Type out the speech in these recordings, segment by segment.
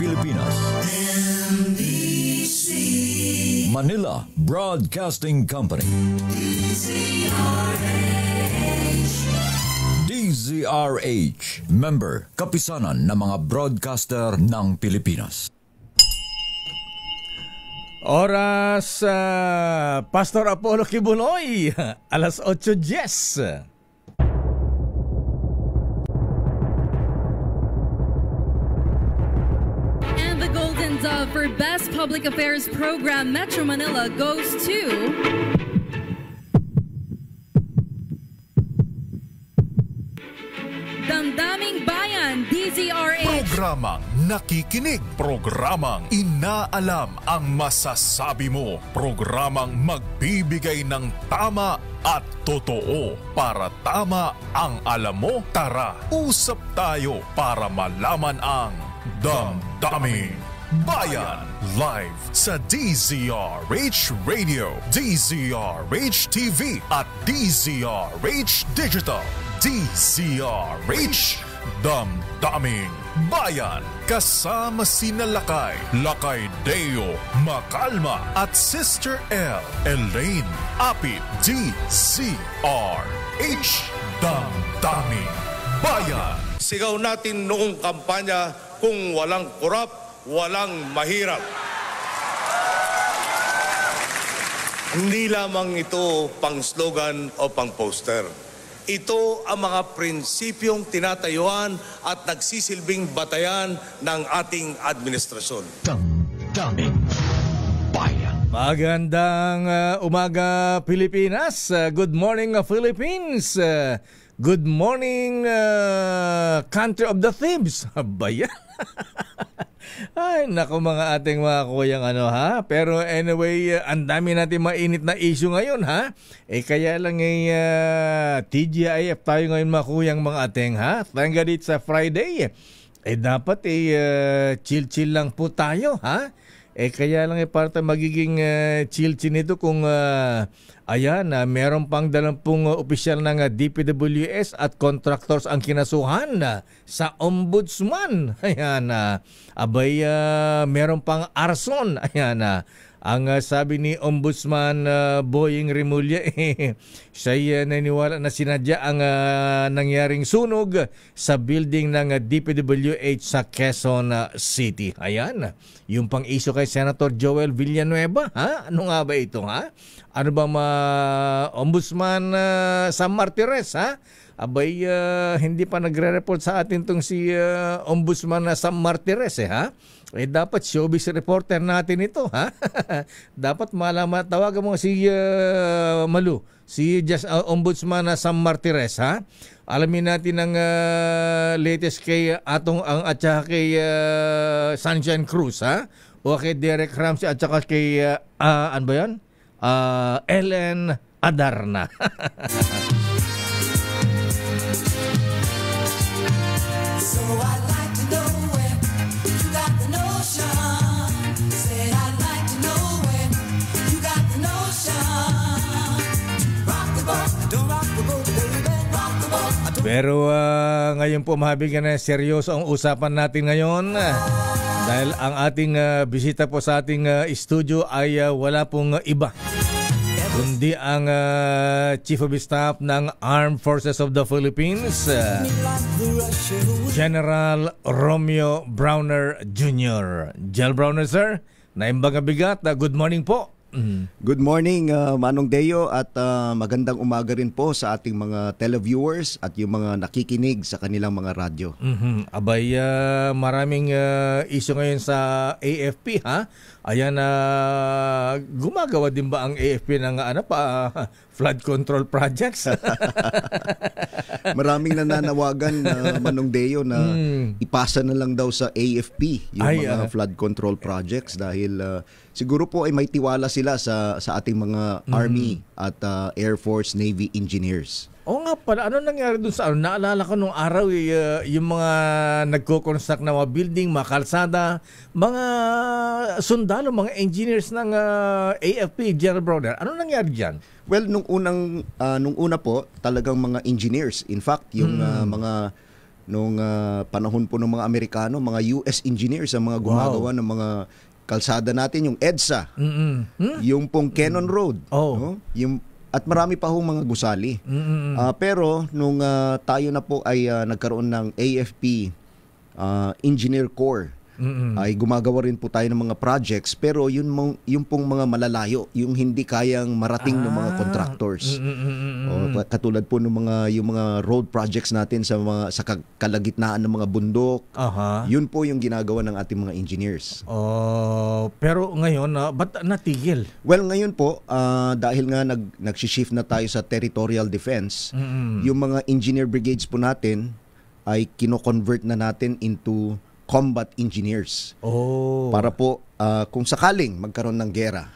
Pilipinas. NBC Manila Broadcasting Company. DZRH, member, kapisanan ng mga broadcaster ng Pilipinas. Oras, Pastor Apollo Kibuloy, alas 8:10. And the Golden Dove for Best Public Affairs Program Metro Manila goes to... Damdaming Bayan, DZRH. Programang nakikinig, programang inaalam ang masasabi mo, programang magbibigay ng tama at totoo. Para tama ang alam mo, tara, usap tayo para malaman ang Damdaming Bayan. Live sa DZRH Radio, DZRH TV at DZRH Digital. DZRH, Damdaming Bayan. Kasama sina Lakay Deo, Makalma at Sister L, Elaine Apit. DZRH, Damdaming Bayan. Sigaw natin noong kampanya, kung walang korap, walang mahirap. Hindi lamang ito pang slogan o pang poster. Ito ang mga prinsipyong tinatayuan at nagsisilbing batayan ng ating administrasyon. Damdaming Bayan. Magandang umaga, Pilipinas. Good morning, Philippines. Good morning, country of the thieves. Bayan. Ay, naku mga ating mga kuyang ha. Pero anyway, ang dami natin mainit na issue ngayon ha. Kaya lang TGIF tayo ngayon mga kuyang mga ating ha. Tanggalit sa Friday. Dapat chill-chill lang po tayo ha. Kaya lang para magiging chill-chill nito kung meron pang 20 opisyal ng DPWS at contractors ang kinasuhan sa ombudsman. Ayan, meron pang arson. Ayan, ang sabi ni Ombudsman Boying Remulla, siya naniwala na sinadya ang nangyaring sunog sa building ng DPWH sa Quezon City. Ayan, yung pang-issue kay Senator Joel Villanueva. Ha? Ano nga ba ito? Ha? Ano ba Ombudsman Sam Martires? Ha? Hindi pa nagre-report sa atin tong si Ombudsman Sam Martires. Ha? Dapat showbiz reporter natin ito, ha? Dapat malaman, tawagan mo si Malu, si Ombudsman Sam Martires, ha? Alamin natin ang latest kay Atong ang at saka kay Sunshine Cruz, ha? O kay Derek Ramsey at saka kay ano ba 'yan? Ellen Adarna. Pero ngayon po mahabigyan na seryoso ang usapan natin ngayon dahil ang ating bisita po sa ating studio ay wala pong iba kundi ang Chief of Staff ng Armed Forces of the Philippines, General Romeo Browner Jr. General Browner, sir, naimbang bigat. Good morning po. Good morning, Manong Deo, at magandang umaga rin po sa ating mga televiewers at yung mga nakikinig sa kanilang mga radyo. Abay, maraming issue ngayon sa AFP, ha? Ayan, gumagawa din ba ang AFP ng flood control projects? Maraming nananawagan, Manong Deo, na ipasa na lang daw sa AFP yung mga flood control projects dahil siguro po ay may tiwala sila sa ating mga Army at Air Force, Navy engineers. Oo nga pala, ano nangyari dun sa naalala ko nung araw yung mga nagko-construct na mga building, mga kalsada, mga sundalo, mga engineers ng AFP, General Browner. Ano nangyari dyan? Well, nung una po, talagang mga engineers. In fact, yung mga nung panahon po ng mga Amerikano, mga US engineers ang mga gumagawa ng mga kalsada natin, yung EDSA, yung pong Cannon Road, no? At marami pa hong mga gusali. Pero nung tayo na po ay nagkaroon ng AFP Engineer Corps, ay gumagawa rin po tayo ng mga projects, pero yung pong mga malalayo, yung hindi kayang marating ng mga contractors. Katulad po ng yung mga road projects natin sa kalagitnaan ng mga bundok. Yun po yung ginagawa ng ating mga engineers. Pero ngayon, ba't natigil? Well, ngayon po, dahil nga nag-shift na tayo sa territorial defense, yung mga engineer brigades po natin ay kino-convert na natin into combat engineers. Para po kung sakaling magkaroon ng gera,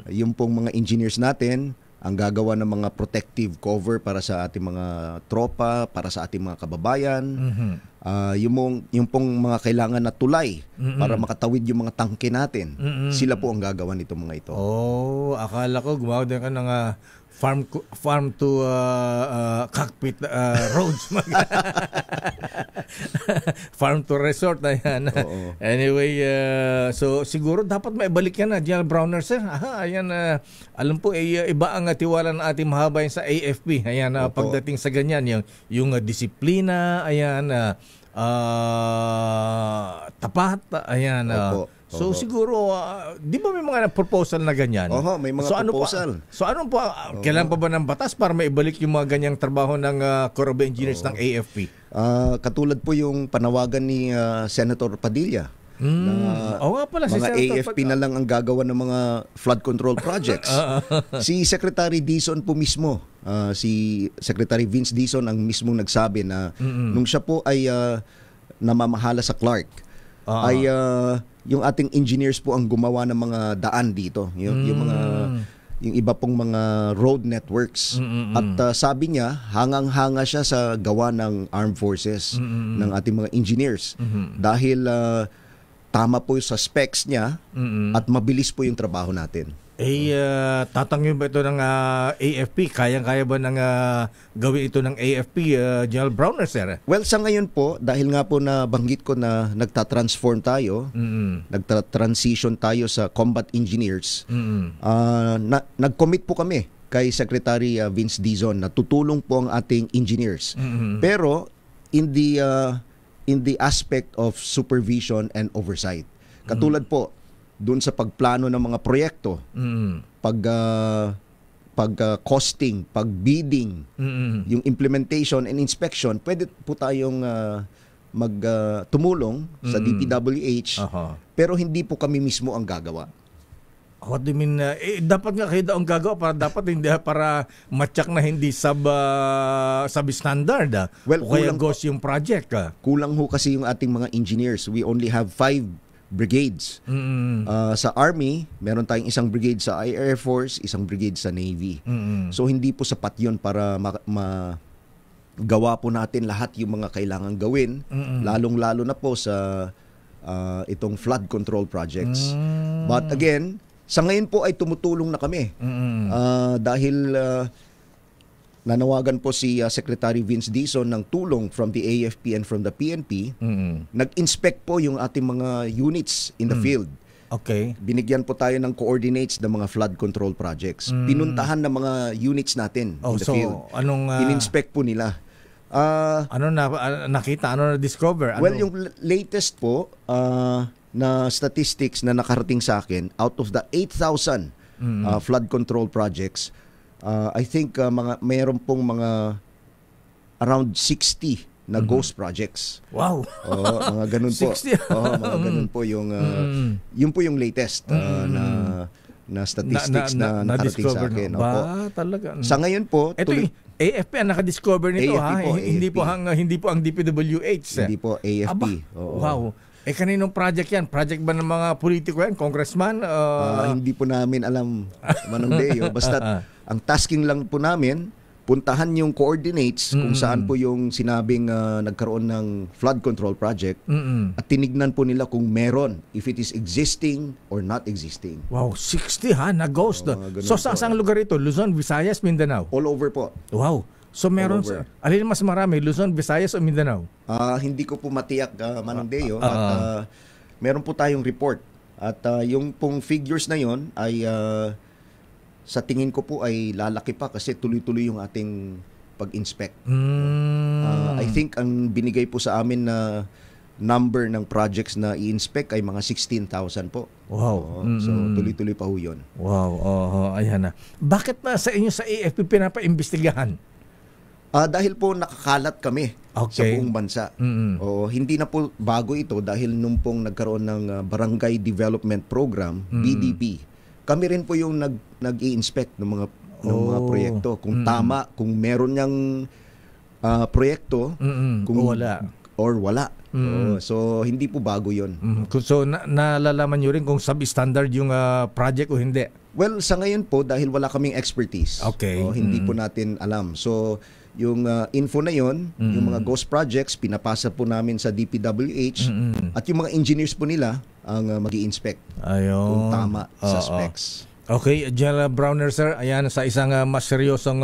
yung pong mga engineers natin ang gagawa ng mga protective cover para sa ating mga tropa, para sa ating mga kababayan. Yung pong mga kailangan na tulay para makatawid yung mga tangke natin. Sila po ang gagawa nito mga ito. Akala ko gumawa din ka ng farm to cockpit roads. Farm to resort. Ayan. Anyway, so siguro dapat maibalik yan, General Browner, sir. Ayan, alam po, iba ang tiwala ng ating mahabayan sa AFP. Ayan, pagdating sa ganyan, yung disiplina, ayan, tapat, ayan. So siguro, di ba may mga proposal na ganyan? May mga proposal. Ano pa, kailan pa ba ng batas para maibalik yung mga ganyang trabaho ng Corps of Engineers ng AFP? Katulad po yung panawagan ni Senator Padilla. Mga AFP na lang ang gagawa ng mga flood control projects. Si Secretary Dizon po mismo, si Secretary Vince Dizon ang mismong nagsabi na nung siya po ay namamahala sa Clark, ay yung ating engineers po ang gumawa ng mga daan dito, yung iba pong mga road networks. At sabi niya, hangang-hanga siya sa gawa ng armed forces ng ating mga engineers dahil tama po sa specs niya at mabilis po yung trabaho natin. Tatangin ba ito ng AFP? Kayang-kaya ba ng gawin ito ng AFP, General Browner, sir? Well, sa ngayon po, dahil nga po na banggit ko na nagtatransform tayo, nagta-transition tayo sa combat engineers, nag-commit po kami kay Secretary Vince Dizon na tutulong po ang ating engineers. Pero in the aspect of supervision and oversight. Katulad po, doon sa pagplano ng mga proyekto, pag-costing, pag-bidding, yung implementation and inspection, pwede po tayong tumulong sa DPWH, pero hindi po kami mismo ang gagawa. What do you mean? Dapat nga kayo ang gagawa para matyak na hindi sub-standard. Well, o kaya ghost yung project. Kulang ho kasi yung ating mga engineers. We only have 5 brigades. Sa Army, meron tayong isang brigade sa Air Force, isang brigade sa Navy. So hindi po sapat yun para magawa po natin lahat yung mga kailangan gawin, lalong-lalo na po sa itong flood control projects. But again, sa ngayon po ay tumutulong na kami dahil nanawagan po si Secretary Vince Dizon ng tulong from the AFP and from the PNP. Nag-inspect po yung ating mga units in the field. Okay. Binigyan po tayo ng coordinates ng mga flood control projects. Pinuntahan ng mga units natin in the field. In-inspect po nila. Nakita? Ano na-discover? Well, yung latest po na statistics na nakarating sa akin, out of the 8,000 flood control projects, I think mayroon pong mga around 60 na ghost projects. Wow. Mga ganun po. 60. Mga ganun po yung yun po yung latest na statistics na nakarating sa akin. Talaga. Sa ngayon po, ito yung AFP ang nakadiscover nito, AFP po, hindi po ang DPWH. Hindi po AFP. Wow. Kaninong project yan? Project ba ng mga politiko yan? Congressman? Hindi po namin alam, Manong Deo. Basta ang tasking lang po namin, puntahan yung coordinates kung saan po yung sinabing nagkaroon ng flood control project at tinignan po nila kung meron, if it is existing or not existing. Wow, 60 na ghost. So saan lugar ito? Luzon, Visayas, Mindanao? All over po. Wow. So meron, all over. alin mas marami, Luzon, Visayas o Mindanao? Hindi ko po matiyak, Manong Deo, at meron po tayong report. At yung pong figures na yon ay sa tingin ko po ay lalaki pa kasi tuloy-tuloy yung ating pag-inspect. I think ang binigay po sa amin na number ng projects na i-inspect ay mga 16,000 po. Wow. So tuloy-tuloy pa ho yun. Wow, ayan na. Bakit ba sa inyo sa AFP pinapaimbestigahan? Dahil po nakakalat kami sa buong bansa. Hindi na po bago ito dahil nung pong nagkaroon ng Barangay Development Program, BDP, kami rin po yung nag-i-inspect ng mga proyekto. Kung tama, kung meron niyang proyekto, kung wala. Or wala. So, hindi po bago yun. So, nalalaman nyo rin kung sub-standard yung project o hindi? Well, sa ngayon po, dahil wala kaming expertise, hindi po natin alam. So, yung info na yon, yung mga ghost projects, pinapasa po namin sa DPWH at yung mga engineers po nila ang mag-i-inspect kung tama sa specs. Okay, General Browner, sir, ayan, sa isang mas seryosong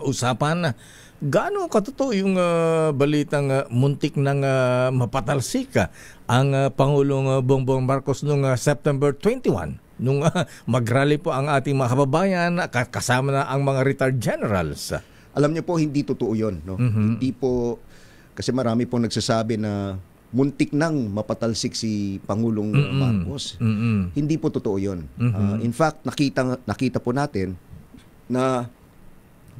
usapan, gaano katotoo yung balitang muntik ng mapatalsik ang Pangulong Bongbong Marcos noong September 21 nung mag-rally po ang ating mga kababayan kasama na ang mga retired generals? Alam niyo po, hindi totoo yun. No? Hindi po, kasi marami po nagsasabi na muntik nang mapatalsik si Pangulong Marcos. Hindi po totoo yun. In fact, nakita po natin na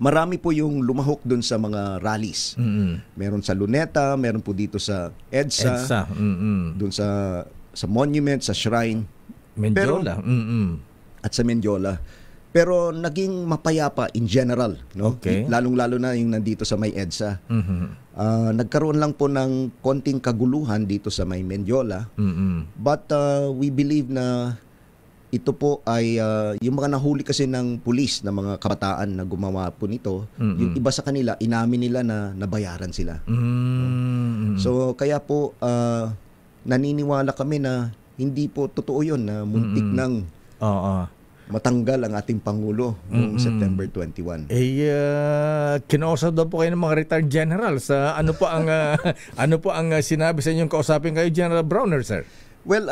marami po yung lumahok doon sa mga rallies. Meron sa Luneta, meron po dito sa EDSA. Doon sa Monument, sa Shrine. Mendiola. At sa Mendiola. Pero naging mapayapa in general, no? Lalong-lalo na yung nandito sa may EDSA. Nagkaroon lang po ng konting kaguluhan dito sa may Mendiola. But we believe na ito po ay yung mga nahuli kasi ng pulis na mga kabataan na gumawa po nito, yung iba sa kanila, inamin nila na nabayaran sila. So kaya po naniniwala kami na hindi po totoo yun na muntik nang matanggal ang ating Pangulo noong September 21. Kinausap daw po kayo ng mga retired generals. Ano po ang sinabi sa inyong kausapin kayo, General Browner, sir? Well,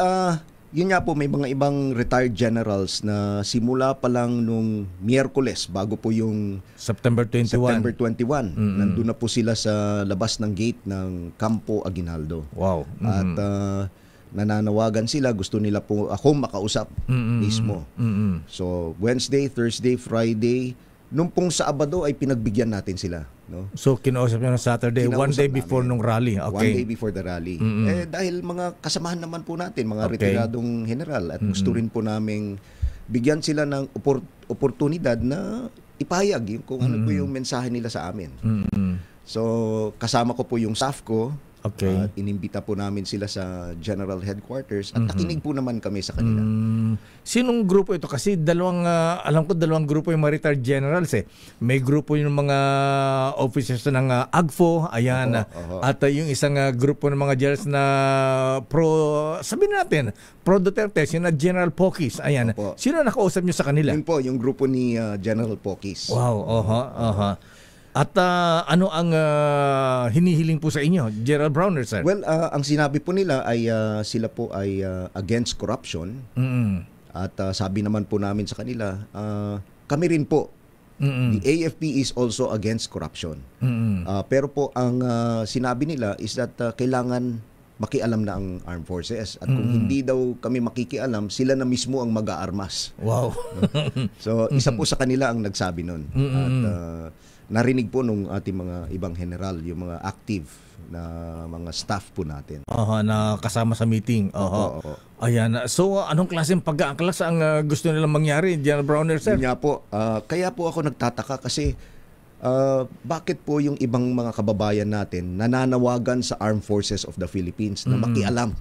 yun nga po, may mga ibang retired generals na simula pa lang nung Miyerkules, bago po yung September 21, nandun na po sila sa labas ng gate ng Campo Aguinaldo. Wow. At nananawagan sila, gusto nila po ako makausap mismo. So, Wednesday, Thursday, Friday, nung pong Sabado ay pinagbigyan natin sila. No? So, kinausap nyo na Saturday, one day before nung rally. One day before the rally. Dahil mga kasamahan naman po natin, mga retiradong general, at gusto rin po naming bigyan sila ng oportunidad na ipahayag kung ano po yung mensahe nila sa amin. So, kasama ko po yung staff ko. At inimbita po namin sila sa General Headquarters at nakinig po naman kami sa kanila. Sinong grupo ito? Kasi alam ko dalawang grupo yung mga retired generals eh. May grupo yung mga officers ng AGFO, ayan, at yung isang grupo ng mga generals na sabihin natin, pro Duterte, sina General Pokis, ayan. Sino nakausap nyo sa kanila? Yun po, yung grupo ni General Pokis. Wow, At ano ang hinihiling po sa inyo, General Browner, sir? Well, ang sinabi po nila ay sila po ay against corruption. At sabi naman po namin sa kanila, kami rin po, the AFP is also against corruption. Pero po ang sinabi nila is that kailangan makialam na ang armed forces. At kung hindi daw kami makikialam, sila na mismo ang mag-aarmas. Wow. So, isa po sa kanila ang nagsabi nun. At narinig po nung ating mga ibang general, yung mga active na mga staff po natin. Na kasama sa meeting. Ayan. So, anong klaseng pag-aangklas ang gusto nilang mangyari, General Browner, sir? Yun nga po. Kaya po ako nagtataka kasi bakit po yung ibang mga kababayan natin nananawagan sa Armed Forces of the Philippines na makialam?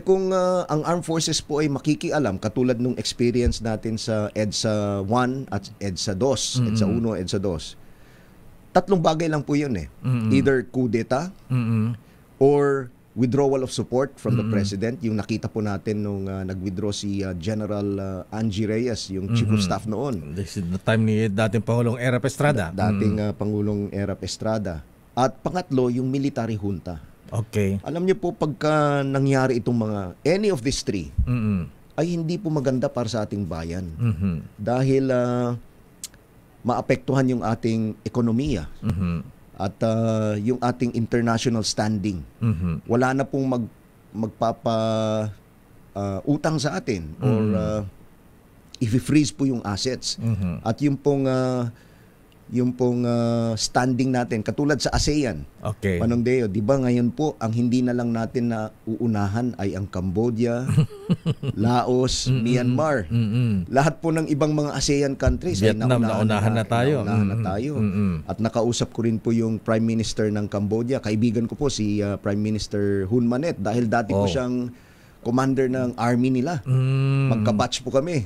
Kung ang Armed Forces po ay makikialam, katulad nung experience natin sa EDSA 1 at EDSA 2, EDSA 1, EDSA 2, tatlong bagay lang po yun eh. Either coup d'etat or withdrawal of support from the President. Yung nakita po natin nung nag-withdraw si General Angie Reyes, yung Chief of Staff noon. This is the time ni dating Pangulong Erap Estrada. Dating Pangulong Erap Estrada. At pangatlo, yung military junta. Okay. Alam niyo po, pagka nangyari itong any of these three, ay hindi po maganda para sa ating bayan. Dahil maapektuhan yung ating ekonomiya. At yung ating international standing. Wala na pong utang sa atin or i-freeze po yung assets. At yung pong standing natin katulad sa ASEAN. Okay. Manong Deo, 'di ba ngayon po ang hindi na lang natin na uunahan ay ang Cambodia, Laos, Myanmar. Lahat po ng ibang mga ASEAN countries Vietnam, ay naunahan na tayo. At nakausap ko rin po yung Prime Minister ng Cambodia. Kaibigan ko po si Prime Minister Hun Manet dahil dati po siyang commander ng army nila. Magka-batch po kami.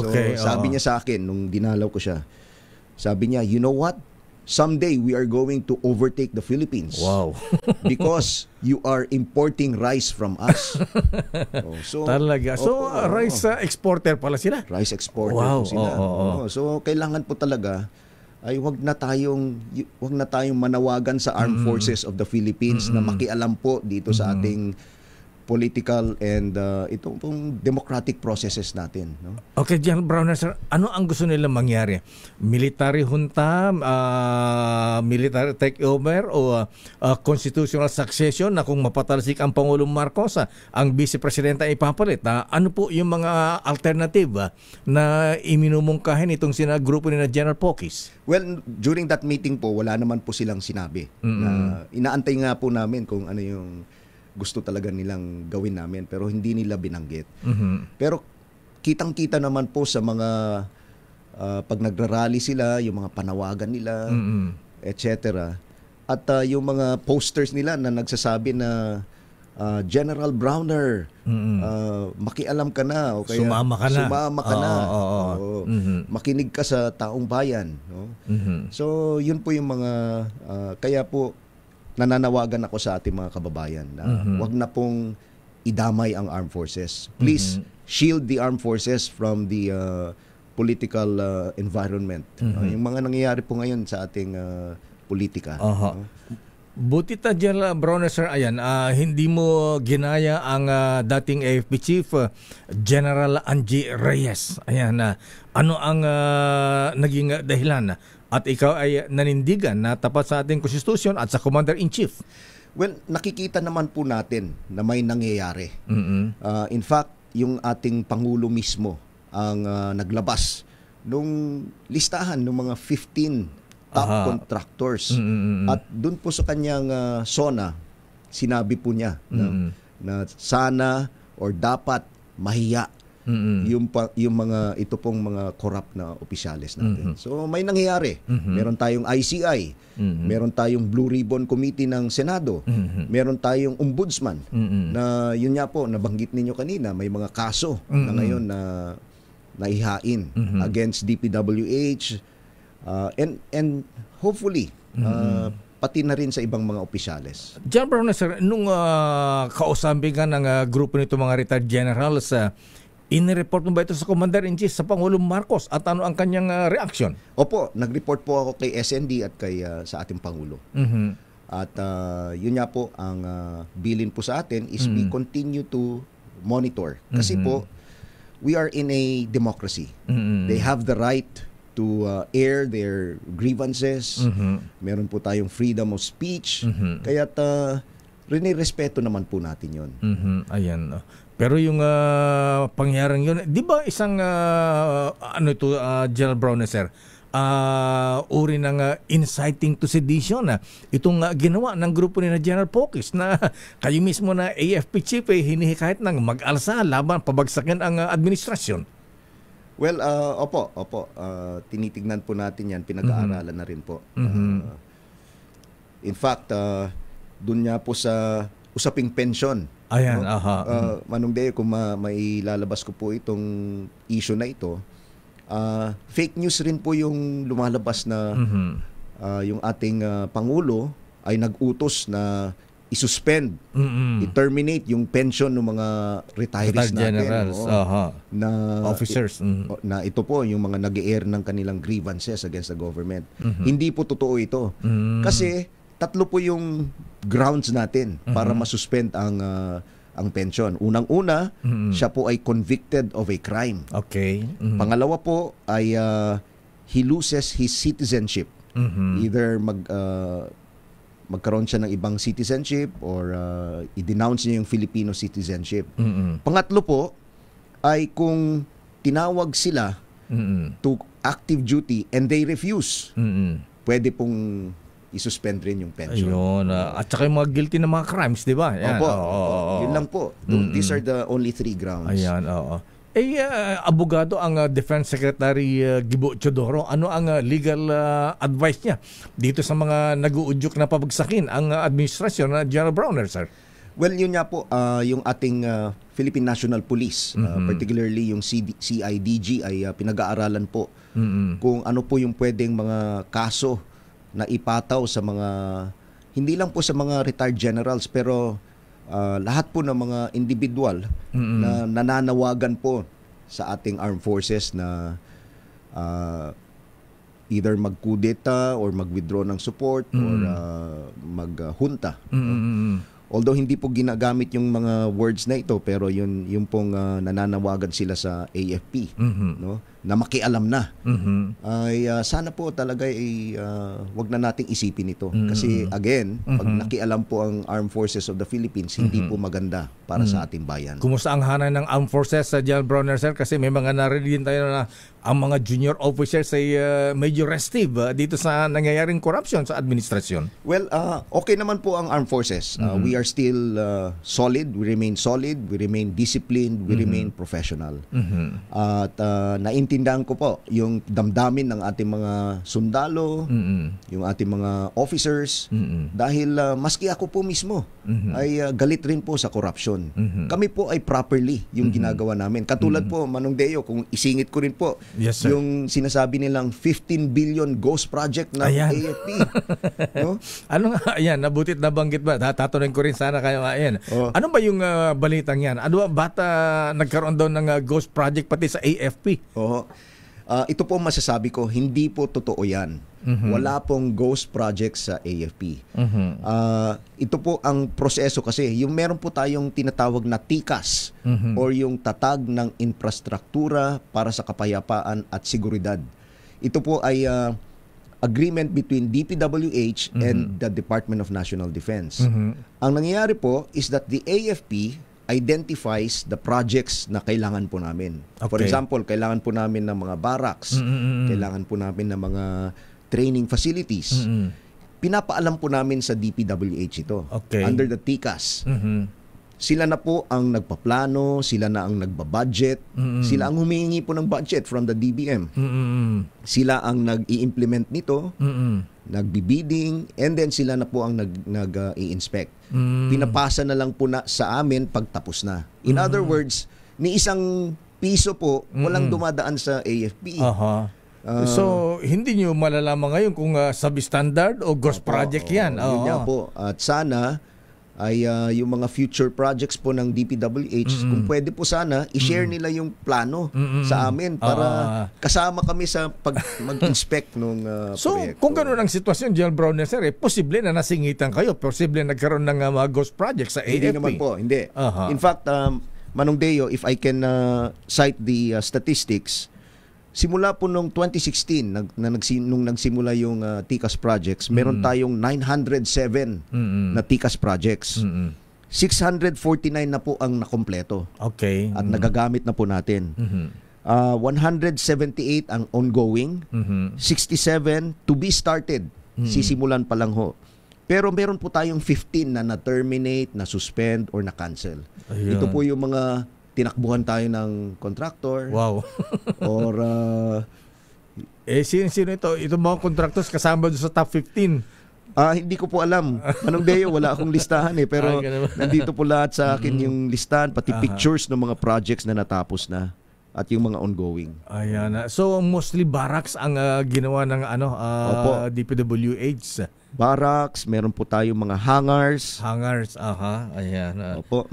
Okay. So sabi niya sa akin nung dinalaw ko siya, sabi niya, you know what? Someday we are going to overtake the Philippines. Wow. Because you are importing rice from us. Talaga. So, rice exporter pala sila? Rice exporter po sila. So, kailangan po talaga ay wag na tayong manawagan sa Armed Forces of the Philippines na makialam po dito sa ating political and itong pong democratic processes natin. No? Okay, General Browner, sir, ano ang gusto nila mangyari? Military junta, military takeover o constitutional succession na kung mapatalsik ang Pangulong Marcos, ang Vice Presidenta ipapalit? Ano po yung mga alternative na iminumungkahin itong grupo ni na General Pokis? Well, during that meeting po, wala naman po silang sinabi. Inaantay nga po namin kung ano yung gusto talaga nilang gawin namin pero hindi nila binanggit. Pero kitang-kita naman po sa mga pag nagrarally sila, yung mga panawagan nila, etc. At yung mga posters nila na nagsasabi na General Browner, makialam ka na o kaya sumama ka na. Makinig ka sa taong bayan, no? So yun po yung mga kaya po nananawagan ako sa ating mga kababayan na wag na pong idamay ang armed forces. Please shield the armed forces from the political environment. Yung mga nangyayari po ngayon sa ating politika. Buti ta General Browner, sir, ayan, hindi mo ginaya ang dating AFP Chief General Angie Reyes. Ayan, ano ang naging dahilan? At ikaw ay nanindigan na tapat sa ating konstitusyon at sa Commander-in-Chief. Well, nakikita naman po natin na may nangyayari. In fact, yung ating Pangulo mismo ang naglabas nung listahan ng mga 15 top contractors. At dun po sa kanyang SONA, sinabi po niya na sana or dapat mahiya yung mga ito pong mga corrupt na opisyales natin. So may nangyayari. Meron tayong ICI, meron tayong Blue Ribbon Committee ng Senado, meron tayong ombudsman na yun nga po nabanggit ninyo kanina, may mga kaso na ngayon na naihain against DPWH and hopefully pati na rin sa ibang mga opisyales. General Browner, sir, nung kausapin ka ng grupo nito mga retired generals, in-report mo ba ito sa Commander-in-Chief, sa Pangulong Marcos, at ano ang kanyang reaksyon? Opo, nag-report po ako kay SND at kay sa ating Pangulo. At yun nga po, ang bilin po sa atin is we continue to monitor. Kasi po, we are in a democracy. They have the right to air their grievances. Meron po tayong freedom of speech. Kaya't respeto naman po natin yun. Ayan. Pero yung pangyayaring yun, di ba isang General Browner, sir, uri ng inciting to sedition itong ginawa ng grupo ni na General Pokis na kayo mismo na AFP Chief hinihikayat ng mag-alsa laban pabagsakin ang administrasyon? Well, opo. Tinitignan po natin yan, pinag-aaralan na rin po. In fact, dun nga po sa usaping pensyon. Ayan, Manong Deo, kung may lalabas ko po itong issue na ito, fake news rin po yung lumalabas na yung ating Pangulo ay nag-utos na i-suspend, i-terminate yung pension ng mga retirees Retired natin. generals, Na officers. na ito po yung mga nag-e-air ng kanilang grievances against the government. Hindi po totoo ito. Kasi tatlo po yung grounds natin para masuspend ang pension. Unang-una, siya po ay convicted of a crime. Okay. Pangalawa po ay he loses his citizenship. Either magkaroon siya ng ibang citizenship or i-denounce niya yung Filipino citizenship. Pangatlo po ay kung tinawag sila to active duty and they refuse, pwede pong i-suspend rin yung pension. Ayun. At saka yung mga guilty na mga crimes, di ba? Yan. Opo. Yun lang po. These are the only 3 grounds. Ayan, oo. Abogado ang Defense Secretary Gibo Teodoro. Ano ang legal advice niya dito sa mga nag-uudyok na pabagsakin ang administrasyon na General Browner, sir? Well, yun nga po, yung ating Philippine National Police, particularly yung CIDG ay pinag-aaralan po kung ano po yung pwedeng mga kaso na ipataw sa mga, hindi lang po sa mga retired generals, pero lahat po ng mga individual na nananawagan po sa ating armed forces na either magkudeta or mag-withdraw ng support or maghunta. Although hindi po ginagamit yung mga words na ito, pero yung pong nananawagan sila sa AFP, no, na makialam na, ay sana po talaga ay wag na nating isipin ito. Kasi again, pag nakialam po ang Armed Forces of the Philippines, hindi po maganda para sa ating bayan. Kumusta ang hanay ng Armed Forces sa General Browner, sir? Kasi may mga narinig tayo na ang mga junior officers ay medyo restive dito sa nangyayaring corruption sa administrasyon. Well, okay naman po ang Armed Forces. We are still solid. We remain solid. We remain disciplined. We remain professional. At naintindihan ko po yung damdamin ng ating mga sundalo, yung ating mga officers, dahil maski ako po mismo ay galit rin po sa corruption. Kami po ay properly yung ginagawa namin. Katulad po, Manong Deo, kung isingit ko rin po, yes, sir, yung sinasabi nilang 15 billion ghost project ng AFP. No? Ano nga, ayan, nabutit na banggit ba? Tatanungin ko rin sana kayo, ayan. Ano ba yung balitang yan? Ano ba nagkaroon daw ng ghost project pati sa AFP? Ito po masasabi ko, hindi po totoo yan. Wala pong ghost project sa AFP. Ito po ang proseso kasi, yung meron po tayong tinatawag na TICAS or yung tatag ng infrastruktura para sa kapayapaan at seguridad. Ito po ay agreement between DPWH and the Department of National Defense. Ang nangyayari po is that the AFP identifies the projects na kailangan po namin. Okay. For example, kailangan po namin ng mga barracks, kailangan po namin ng mga training facilities. Pinapaalam po namin sa DPWH ito. Okay. Under the TICAS. Sila na po ang nagpaplano, sila na ang nagbabudget, sila ang humihingi po ng budget from the DBM. Sila ang nag-i-implement nito, nagbibidding, and then sila na po ang nag-i-inspect. Pinapasa na lang po na sa amin pagtapos na. In other words, ni isang piso po walang dumadaan sa AFP. So, hindi nyo malalaman ngayon kung substandard o ghost project yan. Yun nga po. At sana ay yung mga future projects po ng DPWH, kung pwede po sana, i-share nila yung plano sa amin para kasama kami sa mag-inspect ng so, proyekto. kung gano'n ang sitwasyon, General Browner, sir, posible na nasingitan kayo, posible nagkaroon ng mga ghost projects sa AFP. Hindi naman po, hindi. In fact, Manong Deo, if I can cite the statistics, simula po noong 2016, nung nagsimula yung TICAS projects, meron tayong 907 na TICAS projects. 649 na po ang nakompleto. Okay. At nagagamit na po natin. 178 ang ongoing, 67 to be started. Sisimulan pa lang ho. Pero meron po tayong 15 na na-terminate, na-suspend, or na-cancel. Ayun. Ito po yung mga tinakbuhan tayo ng contractor. Wow. Or sino ito? Ito mga contractors kasama doon sa top 15. hindi ko po alam. Manong Deo, wala akong listahan pero nandito po lahat sa akin yung listahan, pati pictures ng mga projects na natapos na. at yung mga ongoing. Ayan. So mostly barracks ang ginawa ng Opo. DPWH. Barracks, meron po tayong mga hangars. Hangars, ayan. Opo,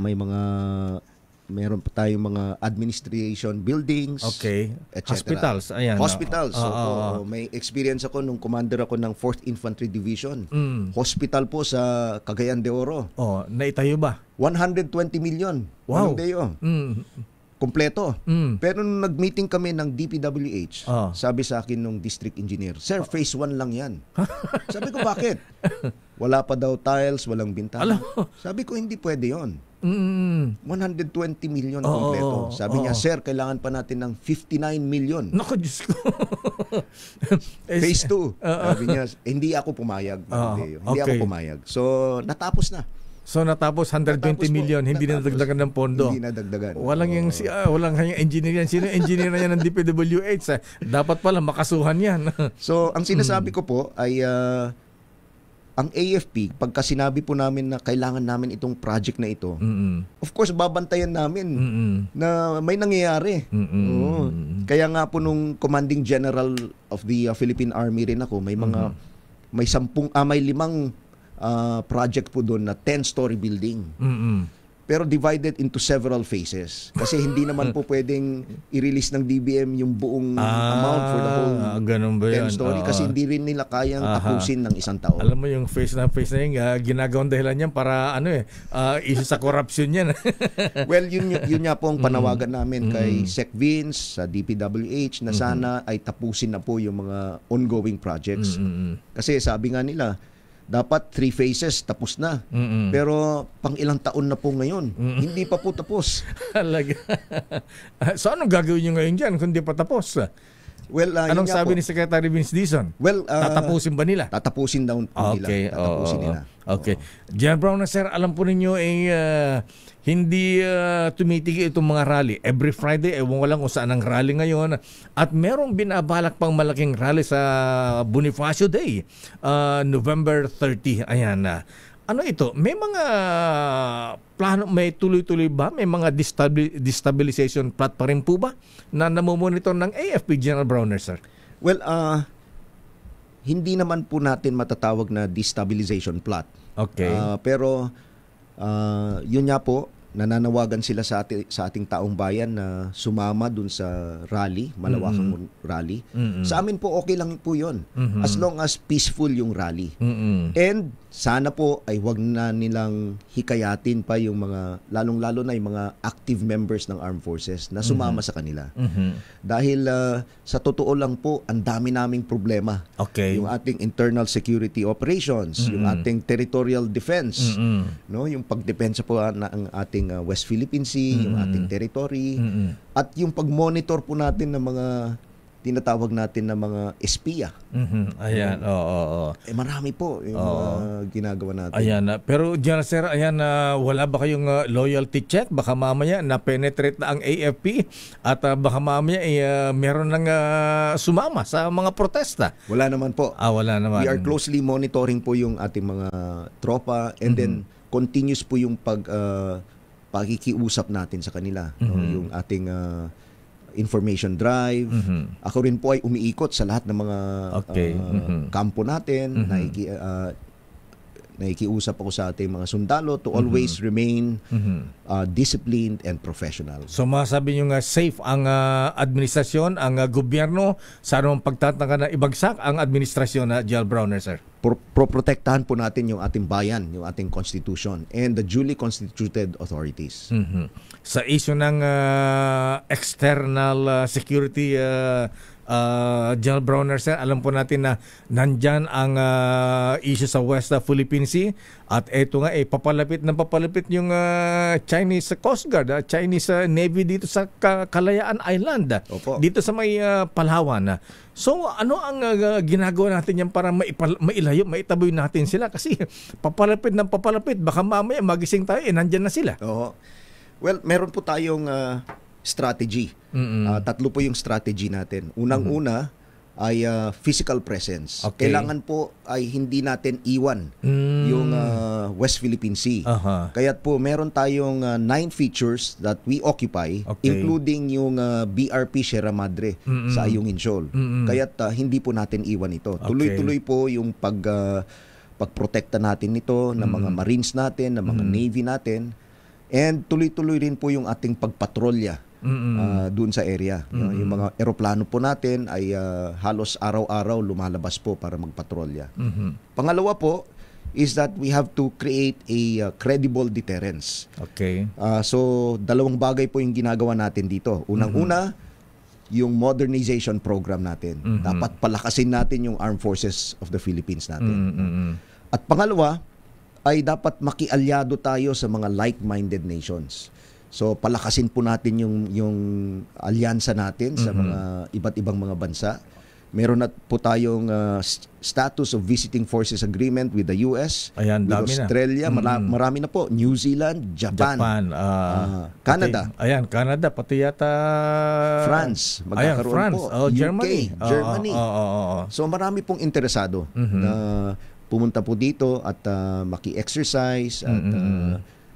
meron po tayong mga administration buildings. Okay. etc. Hospitals, ayan. Hospitals. Opo. May experience ako nung commander ako ng 4th Infantry Division. Hospital po sa Cagayan de Oro. Naitayo ba? 120 million. Wow. Kompleto. Pero nung nag-meeting kami ng DPWH, sabi sa akin nung district engineer, "Sir, phase 1 lang yan." Sabi ko, "Bakit?" Wala pa daw tiles, walang bintana. Sabi ko, hindi pwede yon. 120 million kompleto. Sabi niya, "Sir, kailangan pa natin ng 59 million." Naku, Diyos ko. Phase 2. Sabi niya, hindi ako pumayag. Hindi ako pumayag. So, natapos na. So natapos 120 million, hindi na nadagdagan ng pondo. Hindi nadagdagan. Walang yung engineer yan. Sino yung engineer na yan ng DPWH? Dapat pala makasuhan yan. So, ang sinasabi ko po ay ang AFP, pagka sinabi po namin na kailangan namin itong project na ito, of course, babantayan namin na may nangyayari. Kaya nga po nung Commanding General of the Philippine Army rin ako, may 5 project po doon na 10-story building. Pero divided into several phases. Kasi hindi naman po pwedeng i-release ng DBM yung buong amount for the whole 10-story kasi hindi rin nila kayang tapusin ng isang taon. Alam mo yung phase na yun, ginagawang dahilan yan para isa sa corruption yan. Well, yun nga po ang panawagan namin kay Sec Vince sa DPWH na sana ay tapusin na po yung mga ongoing projects. Kasi sabi nga nila, dapat 3 phases tapos na. Pero pang ilang taon na po ngayon. Hindi pa po tapos. So anong gagawin nyo ngayon dyan kung di pa tapos? Well, anong sabi ni Secretary Vince Dizon? Well, tatapusin ba nila? Tatapusin daw po nila. Tatapusin nila. Okay. General Brown, sir, alam po ninyo hindi tumitigil itong mga rally. Every Friday, ewan ko lang kung saan ang rally ngayon. At merong binabalak pang malaking rally sa Bonifacio Day, November 30. Ayan na. Ano ito? May mga plano, may tuloy-tuloy ba? May mga destabilization plot pa rin po ba na namumonitor ng AFP, General Browner, sir? Well, hindi naman po natin matatawag na destabilization plot. Okay. Pero yun nga po, nananawagan sila sa ating taong bayan na sumama dun sa rally, malawakang rally. Sa amin po okay lang po yun. As long as peaceful yung rally. And sana po ay wag na nilang hikayatin pa yung mga, lalong-lalo na yung mga active members ng armed forces na sumama sa kanila. Dahil sa totoo lang po, ang dami naming problema. Okay. Yung ating internal security operations, yung ating territorial defense, no, yung pagdepensa po ng ating West Philippine Sea, yung ating territory, at yung pag-monitor po natin ng mga tinatawag natin na mga espiya. Ayan, oo. Marami po yung ginagawa natin. Ayan, pero General Sir, ayan, wala ba kayong loyalty check? Baka mamaya na-penetrate na ang AFP at baka mamaya meron nang sumama sa mga protesta. Wala naman po. Wala naman. We are closely monitoring po yung ating mga tropa and then continuous po yung pakikiusap natin sa kanila. No? Yung ating information drive. Ako rin po ay umiikot sa lahat ng mga kampo natin. Naikiusap ako sa ating mga sundalo to always remain disciplined and professional. So masabi nyo nga safe ang administrasyon, ang gobyerno sa anong pagtatangka na ibagsak ang administrasyon na General Browner, sir? Protektahan po natin yung ating bayan, yung ating constitution and the duly constituted authorities. Sa issue ng external security, General Browner, sir, alam po natin na nandyan ang issue sa West Philippine Sea at eto nga papalapit yung Chinese Coast Guard, Chinese Navy dito sa Kalayaan Island. Opo. Dito sa may Palawan. So ano ang ginagawa natin yan para maitaboy natin sila kasi papalapit, baka mamaya magising tayo nandyan na sila. Oo. Well, meron po tayong strategy. 3 po yung strategy natin. Unang-una, ay physical presence. Okay. Kailangan po ay hindi natin iwan yung West Philippine Sea. Kaya't po meron tayong 9 features that we occupy, including yung BRP Sierra Madre sa Ayungin Shoal. Kaya't hindi po natin iwan ito. Tuloy-tuloy po yung pagprotekta natin nito ng mga Marines natin, ng mga Navy natin. And tuloy-tuloy rin po yung ating pagpatrolya doon sa area. Yung mga eroplano po natin ay halos araw-araw lumalabas po para magpatrolya. Pangalawa po is that we have to create a credible deterrence. Okay. So, dalawang bagay po yung ginagawa natin dito. Unang-una, yung modernization program natin. Dapat palakasin natin yung Armed Forces of the Philippines natin. At pangalawa, ay dapat makialyado tayo sa mga like-minded nations. So palakasin po natin yung alyansa natin sa mga iba't ibang mga bansa. Meron na po tayong status of visiting forces agreement with the US, Ayan, with dami Australia, marami na po, New Zealand, Japan, Canada. Canada, pati yata France, magkakaroon France. po. Germany. UK, Germany. So marami pong interesado na pumunta po dito at maki-exercise at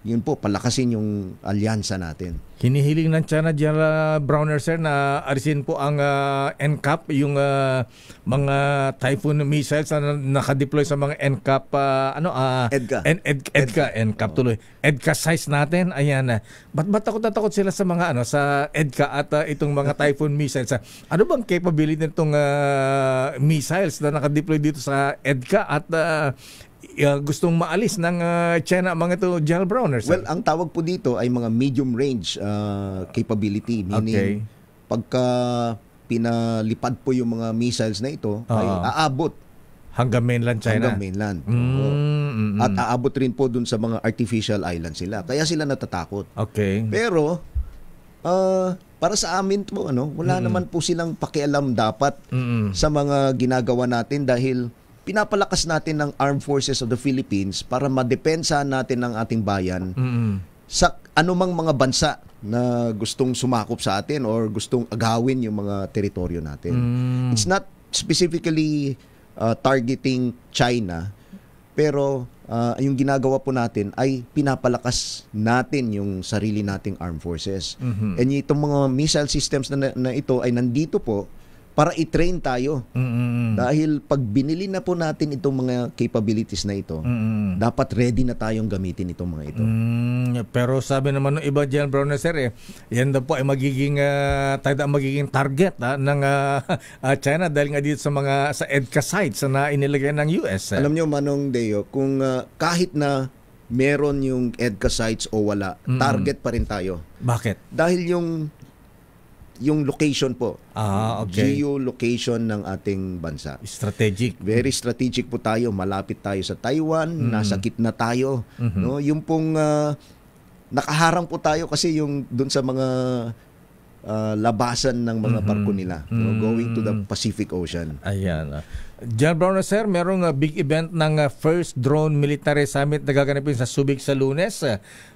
yun po, palakasin yung alyansa natin. Hinihiling ng China, General Browner, sir, na alisin po ang NCAP, yung mga Typhoon missiles na nakadeploy sa mga NCAP, EDCA NCAP tuloy. EDCA size natin, ayan. Ba't takot sila sa mga sa EDCA at itong mga Typhoon missiles? Ano bang capability nitong missiles na nakadeploy dito sa EDCA at gustong maalis ng China mga ito, General Browner, sir? Well, ang tawag po dito ay mga medium range capability. Meaning, pagka pinalipad po yung mga missiles na ito, ay aabot hanggang mainland China. Hanggang mainland. At aabot rin po dun sa mga artificial islands sila. Kaya sila natatakot. Okay. Pero, para sa amin po, wala naman po silang pakialam dapat sa mga ginagawa natin dahil pinapalakas natin ng Armed Forces of the Philippines para madepensa natin ang ating bayan sa anumang mga bansa na gustong sumakop sa atin or gustong agawin yung mga teritoryo natin. It's not specifically targeting China, pero yung ginagawa po natin ay pinapalakas natin yung sarili nating armed forces. And itong mga missile systems na ito ay nandito po para i-train tayo. Dahil pag binili na po natin itong mga capabilities na ito, dapat ready na tayong gamitin itong mga ito. Pero sabi naman ng iba, General Browner, sir, yan daw po ay magiging target ng China dahil nga dito sa EDCA sites na inilagay ng US. Alam nyo, Manong Deo, kung kahit na meron yung EDCA sites o wala, target pa rin tayo. Bakit? Dahil yung location po. Okay. Geolocation ng ating bansa. Strategic. Very strategic po tayo. Malapit tayo sa Taiwan, nasa gitna tayo. No, yung pong nakaharang po tayo kasi yung doon sa mga labasan ng mga barko nila, going to the Pacific Ocean. Ayan. General Browner, sir, merong big event ng First Drone Military Summit na gaganapin sa Subic sa Lunes.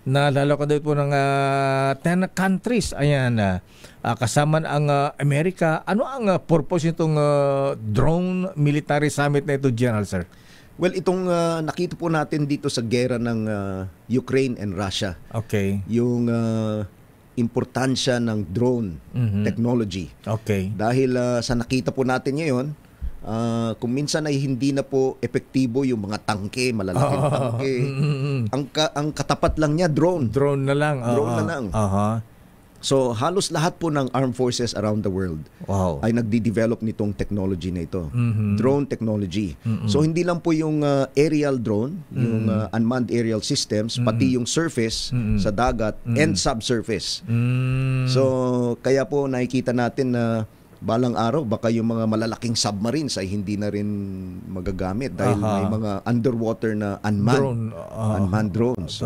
Na lalakad po ng 10 countries. Ayan. Kasama ang Amerika. Ano ang purpose nitong Drone Military Summit na ito, General, sir? Well, itong nakita po natin dito sa gera ng Ukraine and Russia. Okay. Yung importansya ng drone technology. Okay. Dahil sa nakita po natin ngayon, kung minsan ay hindi na po epektibo yung mga tangke, malalaking tangke. Ang katapat lang niya, drone. Drone na lang. Drone na lang. So, halos lahat po ng armed forces around the world ay nagdi-develop nitong technology na ito. Drone technology. So, hindi lang po yung aerial drone, yung unmanned aerial systems, pati yung surface sa dagat and subsurface. So, kaya po nakikita natin na balang araw, baka yung mga malalaking submarines ay hindi na rin magagamit dahil may mga underwater na unmanned drones.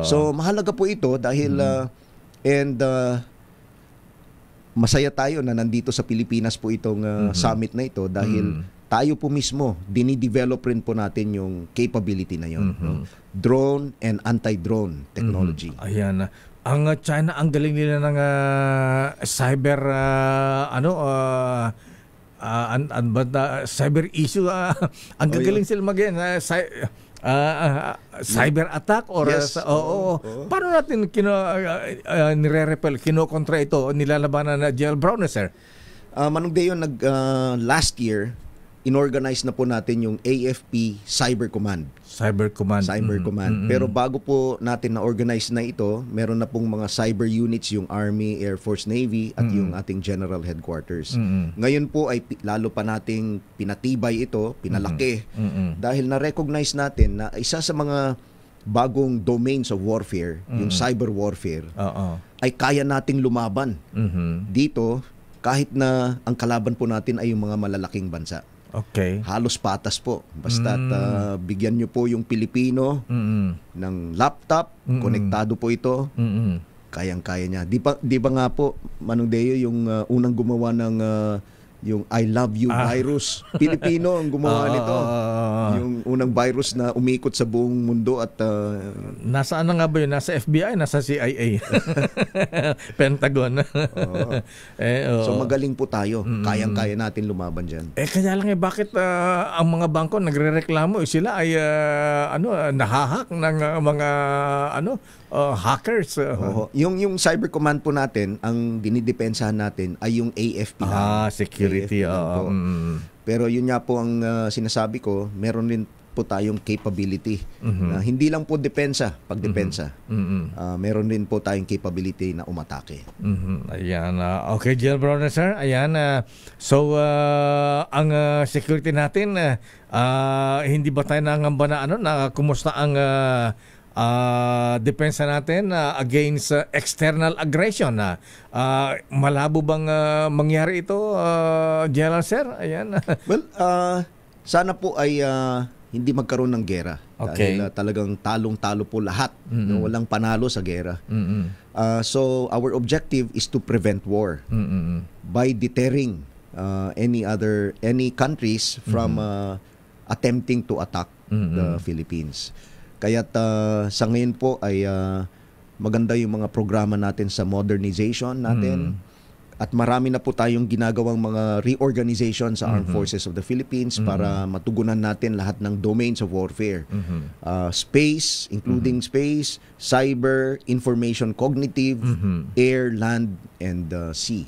So, mahalaga po ito dahil masaya tayo na nandito sa Pilipinas po itong summit na ito dahil tayo po mismo, dinidevelop rin po natin yung capability na yun. Drone and anti-drone technology. Ayan. Ang China, ang galing nila ng cyber cyber issue, ang gagaling sila cyber attack or Yes. paano natin nire-repel, kinokontra ito, nilalabanan na General Browner, sir? Manong Deo, last year, inorganize na po natin yung AFP Cyber Command. Cyber Command. Pero bago po natin na-organize na ito, meron na pong mga cyber units, yung Army, Air Force, Navy, at yung ating General Headquarters. Ngayon po ay lalo pa nating pinatibay ito, pinalaki, dahil na-recognize natin na isa sa mga bagong domains of warfare, yung cyber warfare, ay kaya nating lumaban dito kahit na ang kalaban po natin ay yung mga malalaking bansa. Okay. Halos patas po. Basta bigyan nyo po yung Pilipino ng laptop, konektado po ito, kayang-kaya niya. Di ba nga po, Manong Deo, yung unang gumawa ng yung I love you virus. Pilipino ang gumawa nito. Yung unang virus na umikot sa buong mundo at nasaan na nga ba yun? Nasa FBI, nasa CIA. Pentagon. So magaling po tayo. Kayang-kaya natin lumaban dyan. Kaya lang bakit ang mga bangko nagrereklamo sila ay nahahak ng mga hackers. Yung cyber command po natin, ang dinidepensahan natin ay yung AFP. Security. Pero yun nga po ang sinasabi ko, meron din po tayong capability na hindi lang po pagdepensa. Meron din po tayong capability na umatake. Ayan. Okay, General Browner, sir. Ayan. So, ang security natin, hindi ba tayo nangamba na kumusta ang depensa natin against external aggression? Malabo bang mangyari ito, General, sir? Ayan. Well, sana po ay hindi magkaroon ng gera. Okay. Dahil talagang talong-talo po lahat. No? Walang panalo sa gera. So our objective is to prevent war by deterring any countries from attempting to attack the Philippines. Kaya't sa ngayon po ay maganda yung mga programa natin sa modernization natin. At marami na po tayong ginagawang mga reorganization sa Armed Forces of the Philippines para matugunan natin lahat ng domains of warfare. Space, including space, cyber, information cognitive, air, land, and sea.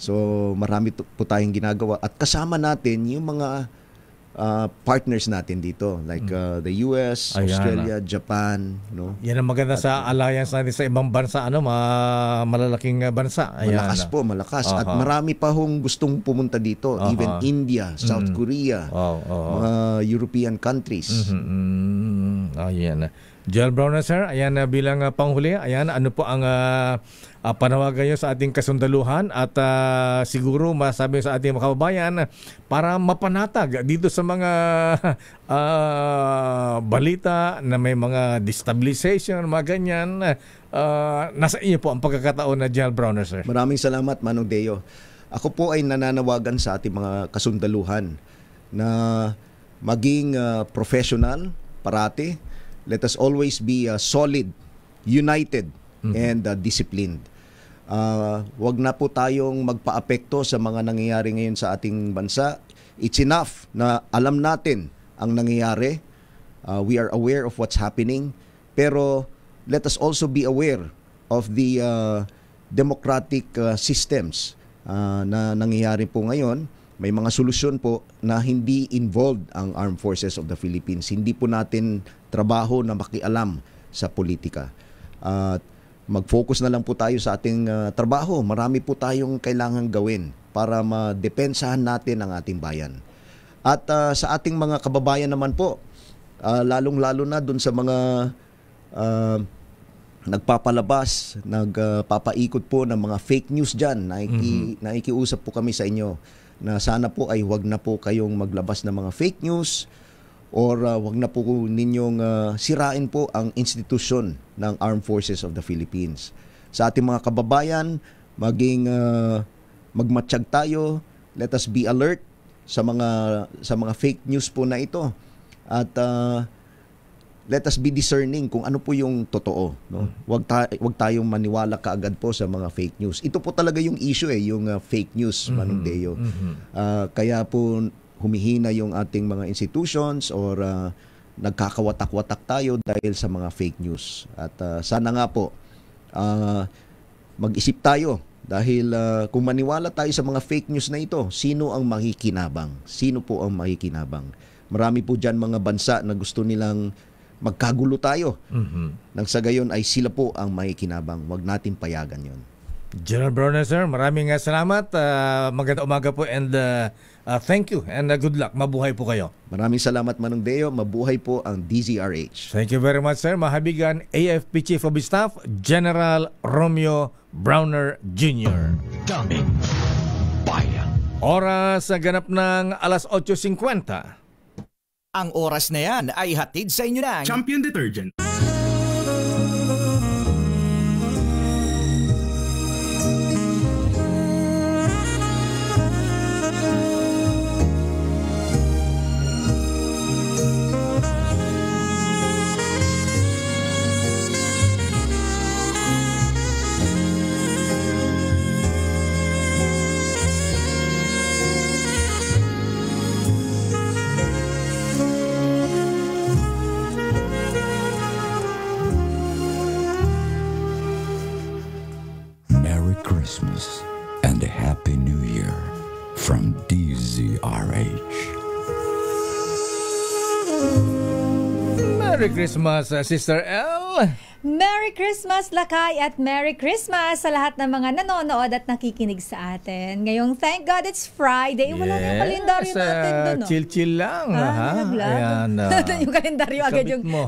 So marami po tayong ginagawa. At kasama natin yung mga partners natin dito like the US, Australia, Japan, no. Yan ang maganda sa alliance natin sa ibang bansa, malalaking bansa. Ayan. Malakas at marami pa hong gustong pumunta dito, even India, South Korea, mga European countries. Ayan. General Browner, sir, ayan, bilang panghuli, ayan, ano po ang panawagan nyo sa ating kasundaluhan at siguro masabi sa ating mga kababayan para mapanatag dito sa mga balita na may mga destabilization, mga ganyan. Nasa inyo po ang pagkakataon na General Browner, sir. Maraming salamat, Manong Deo. Ako po ay nananawagan sa ating mga kasundaluhan na maging professional parati. Let us always be solid, united, and disciplined. Wag na po tayong magpaapekto sa mga nangyayari ngayon sa ating bansa. It's enough na alam natin ang nangyayari. We are aware of what's happening. Pero let us also be aware of the democratic systems na nangyayari po ngayon. May mga solusyon po na hindi involved ang Armed Forces of the Philippines. Hindi po natin trabaho na makialam sa politika. Mag-focus na lang po tayo sa ating trabaho. Marami po tayong kailangang gawin para madepensahan natin ang ating bayan. At sa ating mga kababayan naman po, lalong-lalo na dun sa mga nagpapalabas, nagpapaikot po ng mga fake news dyan. Nakikiusap po kami sa inyo na sana po ay wag na po kayong maglabas ng mga fake news or wag na po ninyong sirain po ang institusyon ng Armed Forces of the Philippines. Sa ating mga kababayan, magmatsyag tayo. Let us be alert sa mga fake news po na ito. At let us be discerning kung ano po yung totoo, no? Wag tayong maniwala kaagad po sa mga fake news. Ito po talaga yung issue yung fake news, Manong Deo. Kaya po humihina yung ating mga institutions or nagkakawatak-watak tayo dahil sa mga fake news. At sana nga po mag-isip tayo dahil kung maniwala tayo sa mga fake news na ito, sino ang makikinabang? Sino po ang makikinabang? Marami po dyan mga bansa na gusto nilang magkagulo tayo. Nang sa gayon ay sila po ang makikinabang. Huwag natin payagan yon. General Browner, sir, maraming salamat. Magandang umaga po and thank you and good luck. Mabuhay po kayo. Maraming salamat, Manong Deo. Mabuhay po ang DZRH. Thank you very much, sir. Mahabigan AFP Chief of Staff, General Romeo Browner Jr. Daming Bayan. Oras sa ganap ng alas 8:50. Ang oras na yan ay hatid sa inyo ng Champion Detergent. Merry Christmas and a Happy New Year from DZRH. Merry Christmas, Sister L. Merry Christmas, Lakay, at Merry Christmas sa lahat ng mga nanonood at nakikinig sa atin. Ngayong thank God it's Friday. Wala na yung kalendaryo natin doon. No? Chill-chill lang. Ayan, yung kalendaryo agad yung... mo,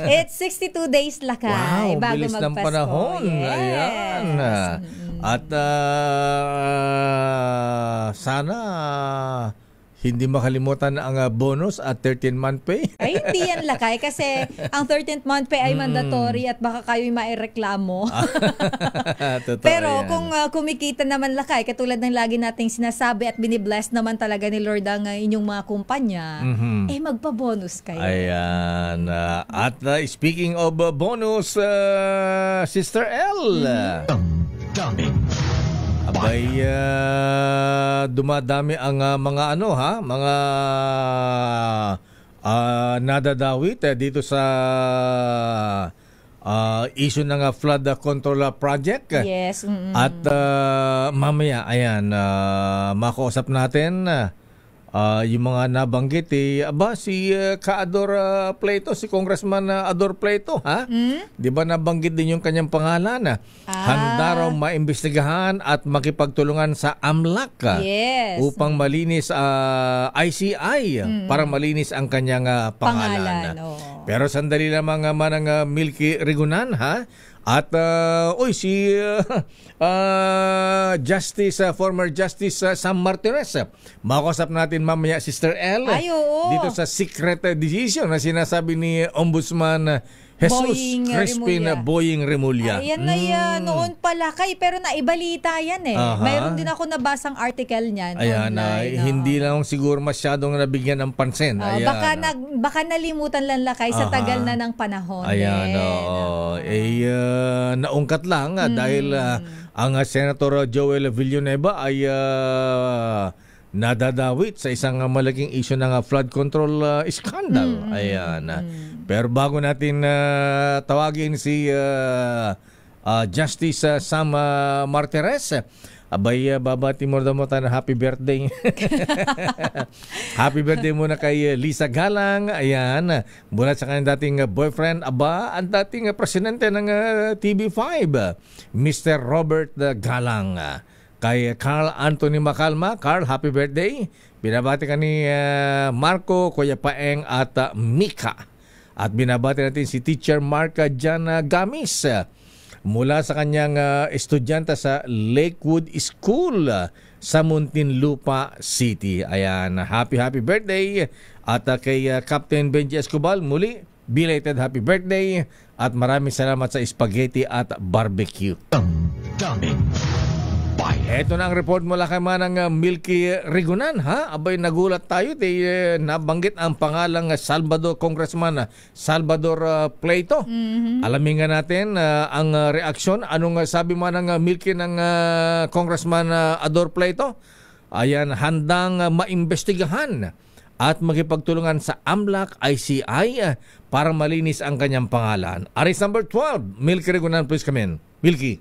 It's 62 days, Lakay. Wow, bago bilis ng magpasko. panahon. Yes. Ayan. At sana hindi makalimutan ang bonus at 13th-month pay. Ay, hindi yan, Lakay. Kasi ang 13th month pay ay mandatory at baka kayo'y maireklamo. Pero yan. kung kumikita naman, Lakay, katulad ng lagi nating sinasabi at binibless naman talaga ni Lord ang inyong mga kumpanya, magpa-bonus kayo. Ayan. At speaking of bonus, Sister L. Daming Abay, dumadami ang mga mga nadadawit dito sa issue ng flood control project. Yes. At mamaya, ayan, makausap natin yung mga nabanggit si Ka-Ador Pleito, si Congressman Ador Pleito, ha? Di ba nabanggit din yung kanyang pangalan? Handa raw maimbestigahan at makipagtulungan sa AMLAC upang malinis ICI para malinis ang kanyang pangalan. Pero sandali lamang manang Milky Rigunan, ha? At former Justice Sam Martires, makausap natin mamaya, Sister L. Dito sa secret decision na sinasabi ni Ombudsman Jesus Crispin Boying Remulla. Ayan na yan, noon pala kay, pero naibalita yan Mayroon din ako nabasang article niyan. Ayan, hindi lang siguro masyadong nabigyan ng pansin. Baka nalimutan lang Lakay sa tagal na ng panahon. Ayan, naungkat lang dahil ang Senator Joel Villanueva ay nadadawit sa isang malaking issue ng flood control scandal. Ayan. Pero bago natin tawagin si Justice Sam Martires, abay, babati mo na happy birthday. Happy birthday muna kay Lisa Galang. Ayan, mula sa kanyang dating boyfriend, ang dating presidente ng TV5, Mr. Robert Galang. Kay Carl Anthony Macalma. Carl, happy birthday. Binabati ka ni Marco, Kuya Paeng at Mika. At binabati natin si Teacher Marca Jana Gamis mula sa kanyang estudyanta sa Lakewood School sa Muntinlupa City. Ayan, happy birthday. At kay Captain Benji Escobar, muli, belated happy birthday. At maraming salamat sa spaghetti at barbecue. Daming Bayan. Eto na ang report mula kay Manang Milky Rigunan, ha? Abay, nagulat tayo. Nabanggit ang pangalang Congressman Salvador Pleito. Alamin nga natin ang reaksyon. Anong sabi Manang Milky ng Congressman Ador Pleito? Ayan, handang maimbestigahan at makipagtulungan sa AMLAC, ICI para malinis ang kanyang pangalan. Aris number 12, Milky Rigunan, please come in. Milky.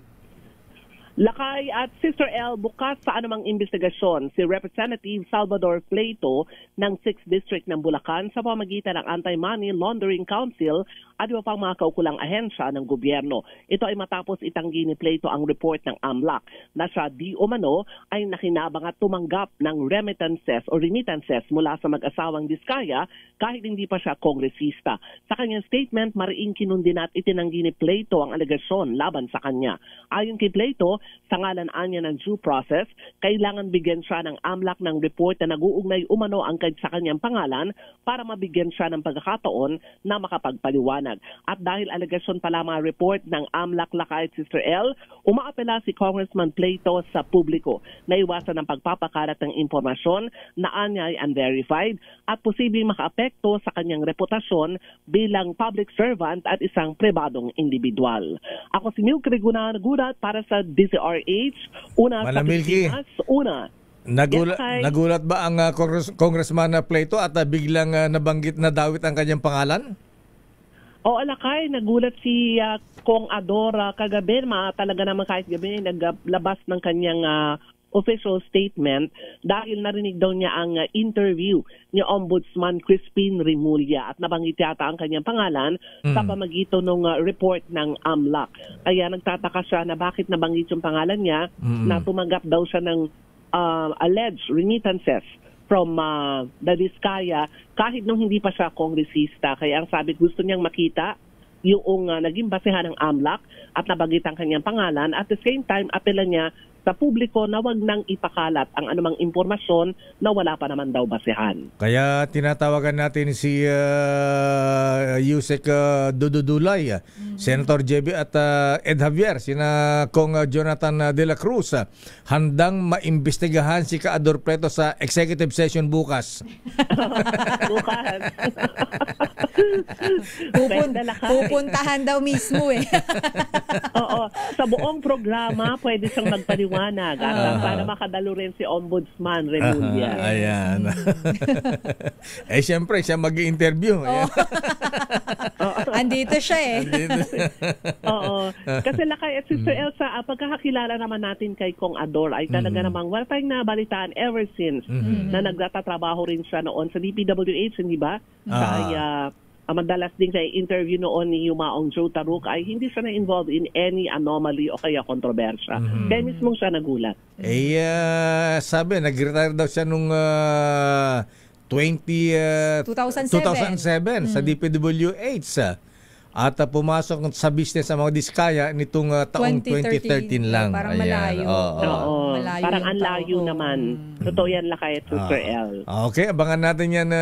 Lakay at Sister L, bukas sa anumang investigasyon si Representative Salvador Pleito ng 6th District ng Bulacan sa pamagitan ng Anti-Money Laundering Council at iba pang mga kaukulang ahensya ng gobyerno. Ito ay matapos itanggi ni Pleito ang report ng AMLAC na siya di umano ay nakinabang at tumanggap ng remittances mula sa mag-asawang Diskaya kahit hindi pa siya kongresista. Sa kanyang statement, mariing kinundi at itinanggi ni Pleito ang alegasyon laban sa kanya. Ayon kay Pleito, sa ngalan niya ng due process, kailangan bigyan siya ng AMLAC ng report na nag-uugnay umano angkad sa kanyang pangalan para mabigyan siya ng pagkakataon na makapagpaliwanag. At dahil alegasyon pa lamang report ng AMLAC Lakay at Sister L, umaapela si Congressman Pleito sa publiko na iwasan ng pagpapakalat ng impormasyon na anya ay unverified at posibleng makaapekto sa kanyang reputasyon bilang public servant at isang pribadong individual. Ako si Milky Rigunan, gulat para sa DZRH, una sa Pilipinas, una. Nagulat ba ang Congressman Pleito at biglang nabanggit na dawit ang kanyang pangalan? O Lakay, nagulat si Kong Adora kagabi, talaga naman kahit gabi naglabas ng kanyang official statement dahil narinig daw niya ang interview ni Ombudsman Crispin Remulla at nabanggit yata ang kanyang pangalan sa pamagitan ng report ng AMLAC. Kaya nagtataka siya na bakit nabanggit yung pangalan niya na tumanggap daw siya ng alleged remittances from the Diskaya kahit nung hindi pa siya kongresista. Kaya ang sabi, gusto niyang makita yung naging basehan ng AMLAC at nabanggit ang kanyang pangalan. At the same time, apela niya sa publiko na wag nang ipakalat ang anumang impormasyon na wala pa naman daw basehan. Kaya tinatawagan natin si Yusek Dududulay, Senator JB at Ed Javier, sina Kong Jonathan De La Cruz, handang maimbestigahan si Ador Pleito sa executive session bukas. Bukas. Pupuntahan daw mismo eh. Oo. Sa buong programa, pwede siyang magpaliwanag para makadalo rin si Ombudsman Remulla. Ayan. Siyempre, siya mag-i-interview. Andito siya eh. Oo. Kasi Lakay at Sister Elsa, pagkakakilala naman natin kay Kong Ador ay talaga namang wala tayong nabalitaan ever since na nagtatrabaho rin siya noon sa DPWH, hindi ba? Madalas din sa interview noon ni Yumaong Joe Taruk ay hindi siya na-involved in any anomaly o kaya kontrobersya. Kaya mismo siya nagulat. Sabi, nag-retire daw siya nung 2007 sa DPWH. At pumasok sa business sa mga Diskaya nitong taong 2013 lang. Parang malayo. Malayo parang ang layo naman. Totoo yan Lakay at Sister L. Okay, abangan natin yan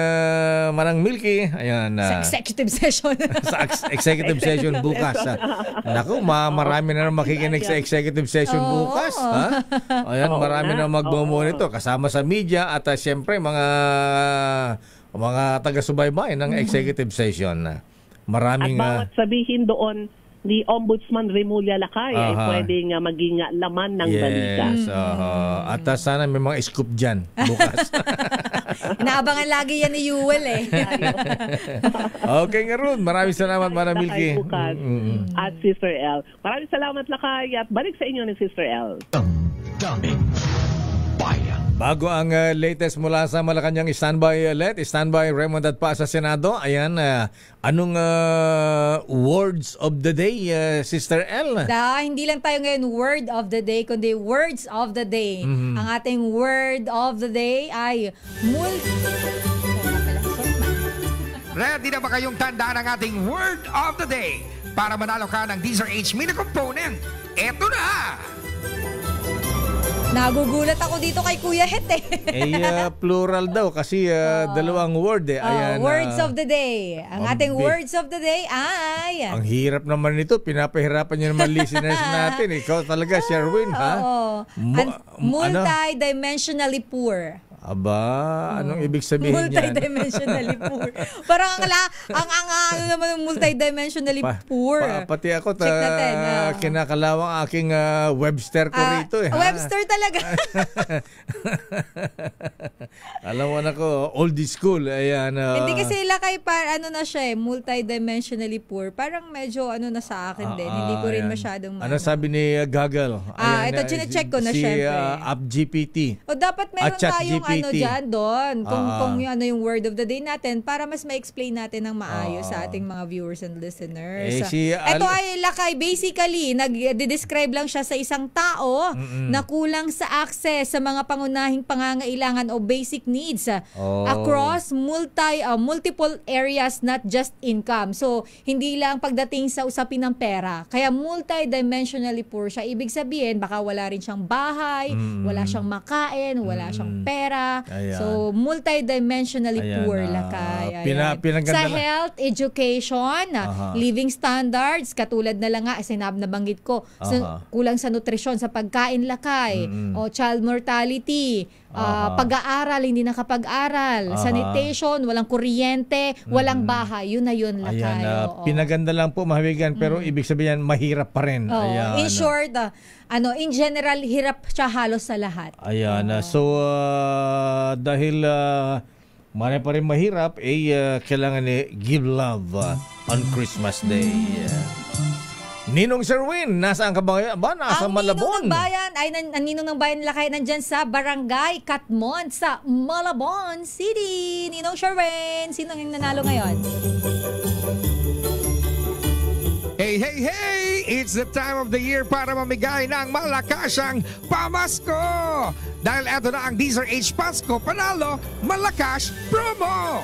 Manang Milky. Ayan, sa executive session. Sa executive session bukas. Naku, marami na makikinig sa executive session bukas. Ayan, marami na magmumonitor kasama sa media at siyempre mga taga-subaybay ng executive session. Maraming, at bawat sabihin doon ni Ombudsman Remulla Lakay ay pwedeng maging laman ng balita. At sana may mga scoop dyan bukas. Inaabangan lagi yan ni Yuel eh. Okay nga ron. Maraming salamat, Manang Milky. At Sister L. Maraming salamat Lakay at balik sa inyo ni Sister L. Damdamin Bayan. Bago ang latest mula sa Malacanang standby Raymond at pa sa Senado. Ayan, anong words of the day, Sister L? Hindi lang tayo ngayon word of the day, kundi words of the day. Ang ating word of the day ay Ready na ba kayong tandaan ang ating word of the day para manalo ka ng DZRH Mini Component? Eto na! Nagugulat ako dito kay Kuya Het eh. Plural daw kasi dalawang word eh. Ayan, words of the day. Ang ating words of the day ay... Ang hirap naman nito. Pinapahirapan niyo naman listeners natin. Ikaw talaga, Sherwin, ha? Multidimensionally poor. Aba, anong ibig sabihin niyan? Multidimensionally poor. Parang ang naman multidimensionally poor. Pati ako kinakalawang aking Webster ko rito eh. Webster talaga. Alam mo na ko, old school. Ayan. Hindi kasi lakay na siya eh, multidimensionally poor. Parang medyo na sa akin din. Hindi ko rin masyadong Ano sabi ni Gagal? Ito chinecheck ko na syempre. Si AppGPT. O dapat meron tayong dyan doon. Kung yung word of the day natin para mas ma-explain natin ng maayos sa ating mga viewers and listeners. Ito ay lakay. Basically, nag-describe lang siya sa isang tao na kulang sa access sa mga pangunahing pangangailangan o basic needs across multiple areas, not just income. So, hindi lang pagdating sa usapin ng pera. Kaya multidimensionally poor siya. Ibig sabihin, baka wala rin siyang bahay, wala siyang makain, wala siyang pera. Ayan. So, multidimensionally poor lakay. Sa health, education, living standards, katulad na lang nga, nabanggit ko, kulang sa nutrisyon, sa pagkain lakay, o child mortality, pag-aaral, hindi nakapag-aral, sanitation, walang kuryente, walang bahay, yun na yun lakay. Pinaganda lang po, mahabigan, pero ibig sabihin, mahirap pa rin. In short, in general, hirap siya halos sa lahat. Ayan. So, dahil mali pa rin mahirap, kailangan give love on Christmas Day. Ninong Sherwin, nasaan ka ba? Nasa Malabon. Ang Ninong ng Bayan lakay nandyan sa Barangay Katmon sa Malabon City. Ninong Sherwin, sino yung nanalo ngayon? Hey, hey, hey! It's the time of the year para mamigay ng malakasang pamasko! Dahil eto na ang Deezer H Pasko Panalo Malakas Promo!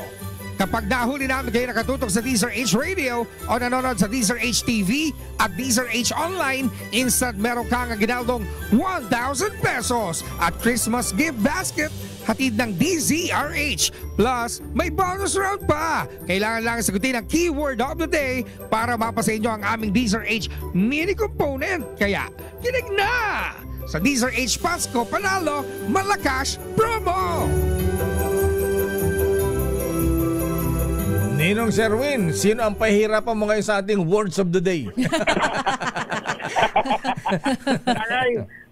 Kapag nahuli namin kayo nakatutok sa Deezer H Radio o nanonood sa Deezer H TV at Deezer H Online, instant meron kang ginaldong 1,000 pesos at Christmas gift basket hatid ng DZRH. Plus, may bonus round pa. Kailangan lang sagutin ang keyword of the day para mapasa inyo ang aming DZRH mini component. Kaya, kinig na! Sa DZRH Pasko Panalo Malakas Promo! Ninong Sherwin, sino ang pahihirapan mo ngayon sa ating words of the day?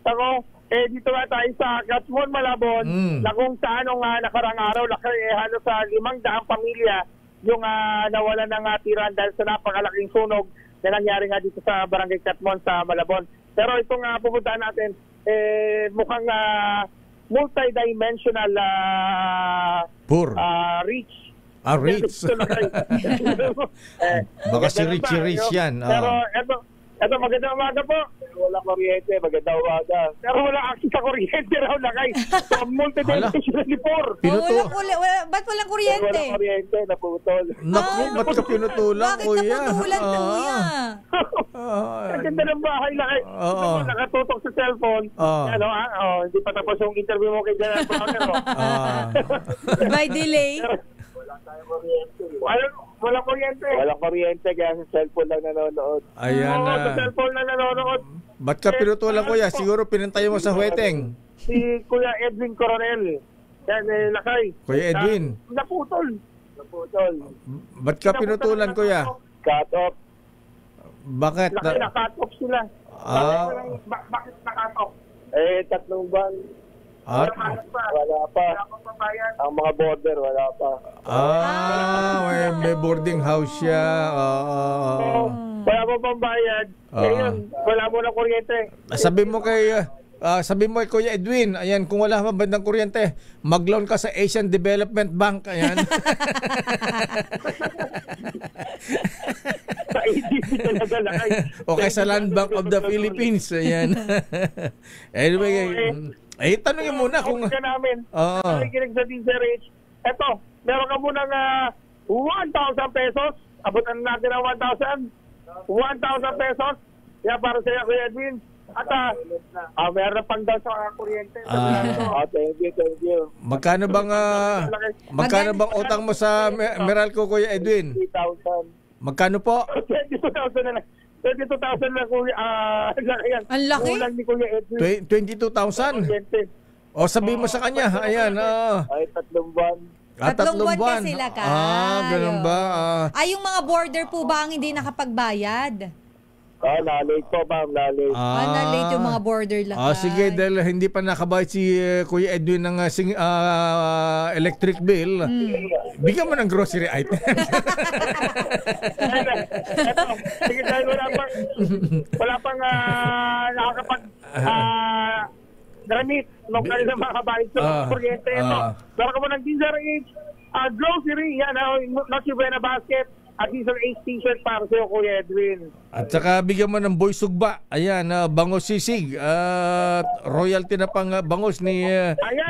Ako, dito nga tayo sa Katmon, Malabon, na kung saan nung nakarang araw, halos sa 500 pamilya yung nawalan ng tirahan dahil sa napakalaking sunog na nangyari nga dito sa Barangay Katmon sa Malabon. Pero itong pupuntahan natin, mukhang multidimensional Rich. Rich. Baka si Rich yan. Pero ito magandang umaga po. Wala kuryente, magandang umaga. Pero wala access sa kuryente raw lakay. So, multidimensional poor. Ba't walang kuryente? Walang kuryente, naputol. Naku, ba't ka pinutulan, Bakit kuya? naputulan, kuya? Ang ganda ng bahay lakay. Nakatutok sa cellphone. Hindi pa tapos yung interview mo kay General Brown. By delay. Walang kuryente. Walang kuryente kaya sa cellphone lang nanonood. Ayan na. Sa cellphone lang nanonood. Ba't ka pinutulan, kuya? Siguro pinantay mo sa huweteng. Si Kuya Edwin Coronel. Yan, lakay. Kuya Edwin. Naputol. Ba't ka pinutulan, kuya? Cut off. Bakit? Lakay, na-cut off sila. Bakit na-cut off? 3 buwan. Wala pa. Ang mga border, wala pa. May boarding house siya. Wala pa pambayad. Ngayon, wala mo na kuryente. Sabi mo kay Kuya Edwin, ayan, kung wala pa bandang kuryente, mag-loan ka sa Asian Development Bank, ayan. Sa ADB talaga lakay. Okay, sa Land Bank of the Philippines, ayan. Anyway, tanongin muna kung... namin. Nakikinig sa DZRH. Eto, meron ka munang 1,000 pesos. Abutan natin ang 1,000. 1,000 pesos. Kaya para sa'yo, Kuya Edwin, At meron pang daw sa kuryente. Thank you. Magkano bang utang mo sa Meralco, Kuya Edwin? 3,000. Magkano po? 22,000 na lang. 22,000 na, Kuya. Ang laki. Kulang ni Kuya Edwin. 22,000? O sabihin mo sa kanya. Ayan. Ay, 3 buwan. 3 buwan kasi sila ka. Ganun ba? Yung mga border po ba ang hindi nakapagbayad? Na-late po, ma'am. Na-late. Na-late yung mga border lakay. Sige, dahil hindi pa nakabayad si Kuya Edwin ng electric bill, bigyan mo ng grocery item. Sige, dahil wala pang nakakapag-granit nung kanilang mga kabayad sa kuryente. Pero kamo ng Diesel H, grocery, yan, Noche Buena basket, at Diesel H t-shirt para sa'yo, Kuya Edwin. At saka bigyan mo ng Boy Sugba. Ayan, bangos sisig. Royalty na pang bangos ni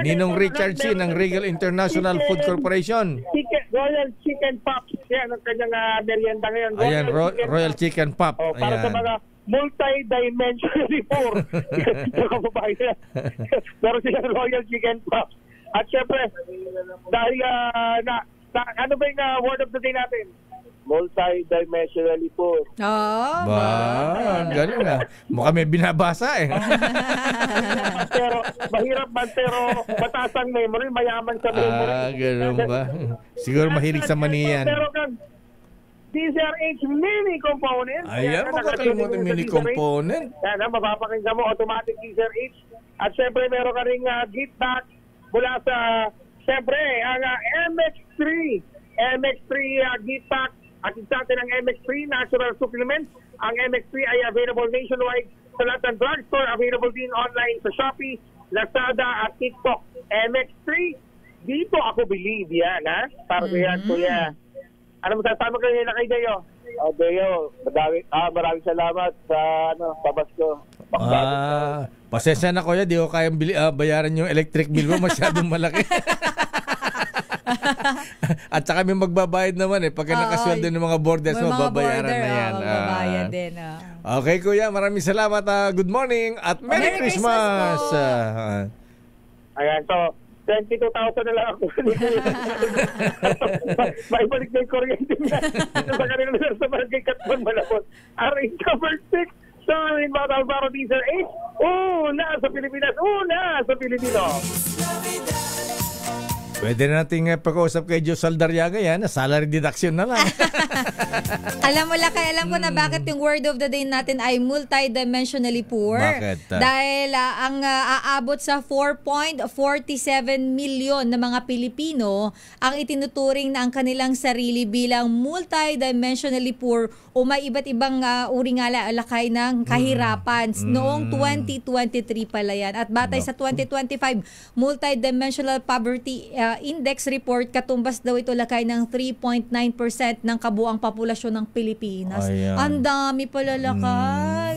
Ninong Richard C. ng Regal International Food Corporation. Royal Chicken Pops. Yan ang kanyang merienda ngayon. Ayan, Royal Chicken Pop. Para sa mga multi-dimensionally poor. Pero silang Royal Chicken Pops. At syempre, dahil ano ba yung word of the day natin? Multi-dimensionally poor. Galing na. Mukha may binabasa eh. Pero mahirap man, pero mataas ang memory, mayaman sa memory. Ganun ba? Siguro mahilig sa maniyan. Pero kang DZRH mini component. Ayan, makakalimutan mini component. Yan, mapapakinggan mo automatic DZRH. At syempre meron ka ring gift back mula sa, syempre, ang MX3 gift pack. At isa natin ang MX3 natural supplement. Ang MX3 ay available nationwide sa lahat ng drugstore. Available din online sa Shopee, Lazada at TikTok. MX3, dito ako believe yan, ha? Para sa yan, Kuya. Ano masasama kayo na kay Deo? Deo, maraming salamat sa Pabasko. Pasensya na, Kuya, di ko kayang bayaran yung electric bill mo, masyadong malaki. At saka may magbabayad naman pagka nakasweldo ng mga borders mo, babayaran na yan. Magbabayad din. Okay, Kuya, maraming salamat. Good morning at Merry Christmas. Ayan, so 22,000 na lang ako. May balik na yung kuryente na sa kanila sa Barangay Katman, Malabon. RH cover 6 sa Inbatang Baro Diesel 8. Una sa Pilipinas, una sa Pilipino. Pwede na natin pag-uusap kay Diyos Saldarriaga yan, salary deduction na lang. Alam ko na bakit yung word of the day natin ay multidimensionally poor. Bakit? Dahil ang aabot sa 4.47 million na mga Pilipino ang itinuturing na ang kanilang sarili bilang multidimensionally poor o may iba't ibang uri nga lakay ng kahirapan. Noong 2023 pala yan. At batay sa 2025 Multidimensional Poverty Index Report, katumbas daw ito lakay ng 3.9% ng kabuang populasyon ng Pilipinas. Ang dami pala lakay.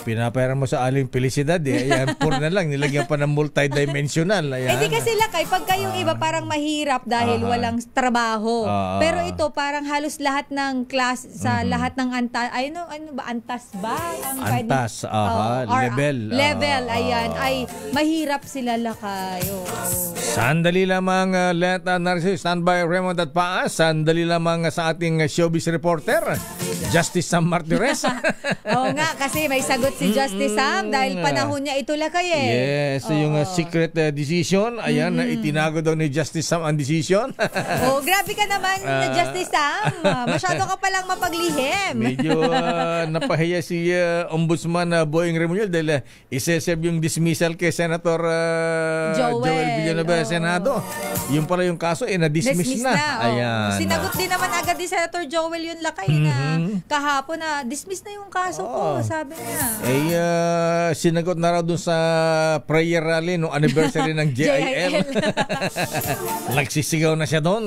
Pinapayaran mo sa aling felicidad Ayan, poor na lang. Nilagyan pa ng multidimensional. Hindi kasi lakay, pagka yung iba parang mahirap dahil walang trabaho. Pero ito parang halos lahat ng class sa lahat ng antas ba? Antas, level. Ayan, ay mahirap sila lakay. Sandali lamang, let Narcis standby Raymond at Paas. Sandali lamang sa ating showbiz reporter, Justice Sam Martires. Oo nga, kasi may sagot si Justice Sam dahil panahon niya ito lakay Yes, yung secret decision. Ayan, itinago daw ni Justice Sam ang decision. Grabe ka naman, Justice Sam. Masyado ka palang mapaglihim. Medyo napahiya si Ombudsman Boying Remulla dahil iseserve yung dismissal kay Senator Joel Villanueva Senado. Yung pala yung kaso, na-dismiss na. Ayan. Sinagot din naman agad ni Senator Joel yun lakay na kahapon na dismiss na yung kaso ko, sabi niya. Sinagot na raw dun sa prayer rally no anniversary ng JIL. Nagsisigaw na siya doon.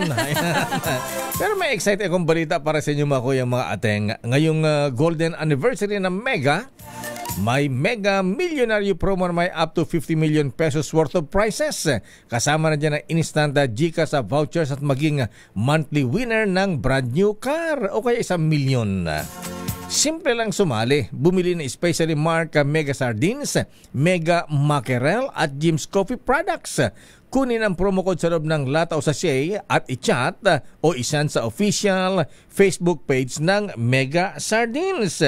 Pero may excited akong balita para sa inyo mga kuya, mga ateng. Ngayong golden anniversary ng Mega, may Mega Millionaire promo na may up to 50 million pesos worth of prizes. Kasama na dyan ang instant GCash vouchers at maging monthly winner ng brand new car o kaya 1 million. Simple lang sumali. Bumili na especially Mark Mega Sardines, Mega Mackerel at Jim's Coffee Products. Kunin ang promo code sa loob ng lata o sachet at i-chat o isan sa official Facebook page ng Mega Sardines.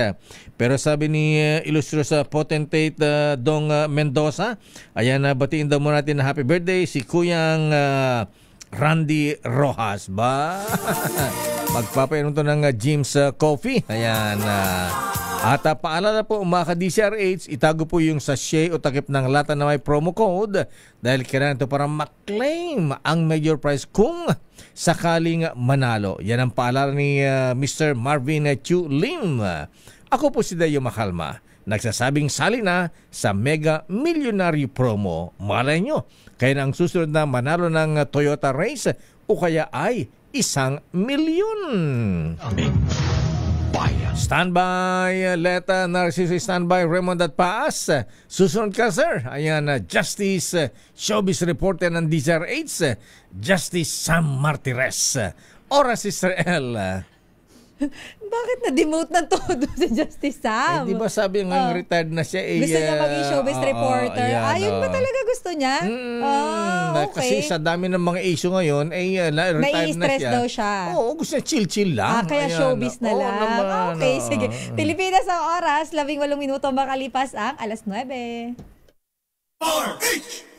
Pero sabi ni Illustrious Potentate Dong Mendoza, ayan, batiin daw muna natin na happy birthday si Kuyang Randy Rojas ba? Magpapainom to ng Jim's Coffee. Ayan. At paalala po mga ka-DCRH, itago po yung sachet o takip ng lata na may promo code dahil kailangan ito para maklaim ang major prize kung sakaling manalo. Yan ang paalala ni Mr. Marvin Chu Lim. Ako po si Dayo Makalma, nagsasabing sali na sa Mega Millionaire Promo. Malay nyo, kaya na ang susunod na manalo ng Toyota Race o kaya ay 1 milyon. Standby, Leta Narciso, standby, Raymond at Paas. Susunod ka, sir. Ayan, Justice, showbiz reporter ng DZRH, Justice Sam Martires. Oras, Sister L. Bakit na-demote ng todo si Justice Sam? Di ba sabi nga retired na siya? Gusto niya maging showbiz reporter. Yun ba talaga gusto niya? Okay. Kasi sa dami ng mga issue ngayon, retired na siya. Nai-stress daw siya. Oo, gusto niya chill-chill lang. Kaya showbiz na lang. Naman, okay, sige. Pilipinas ang oras, 18 minuto makalipas ang 9:00.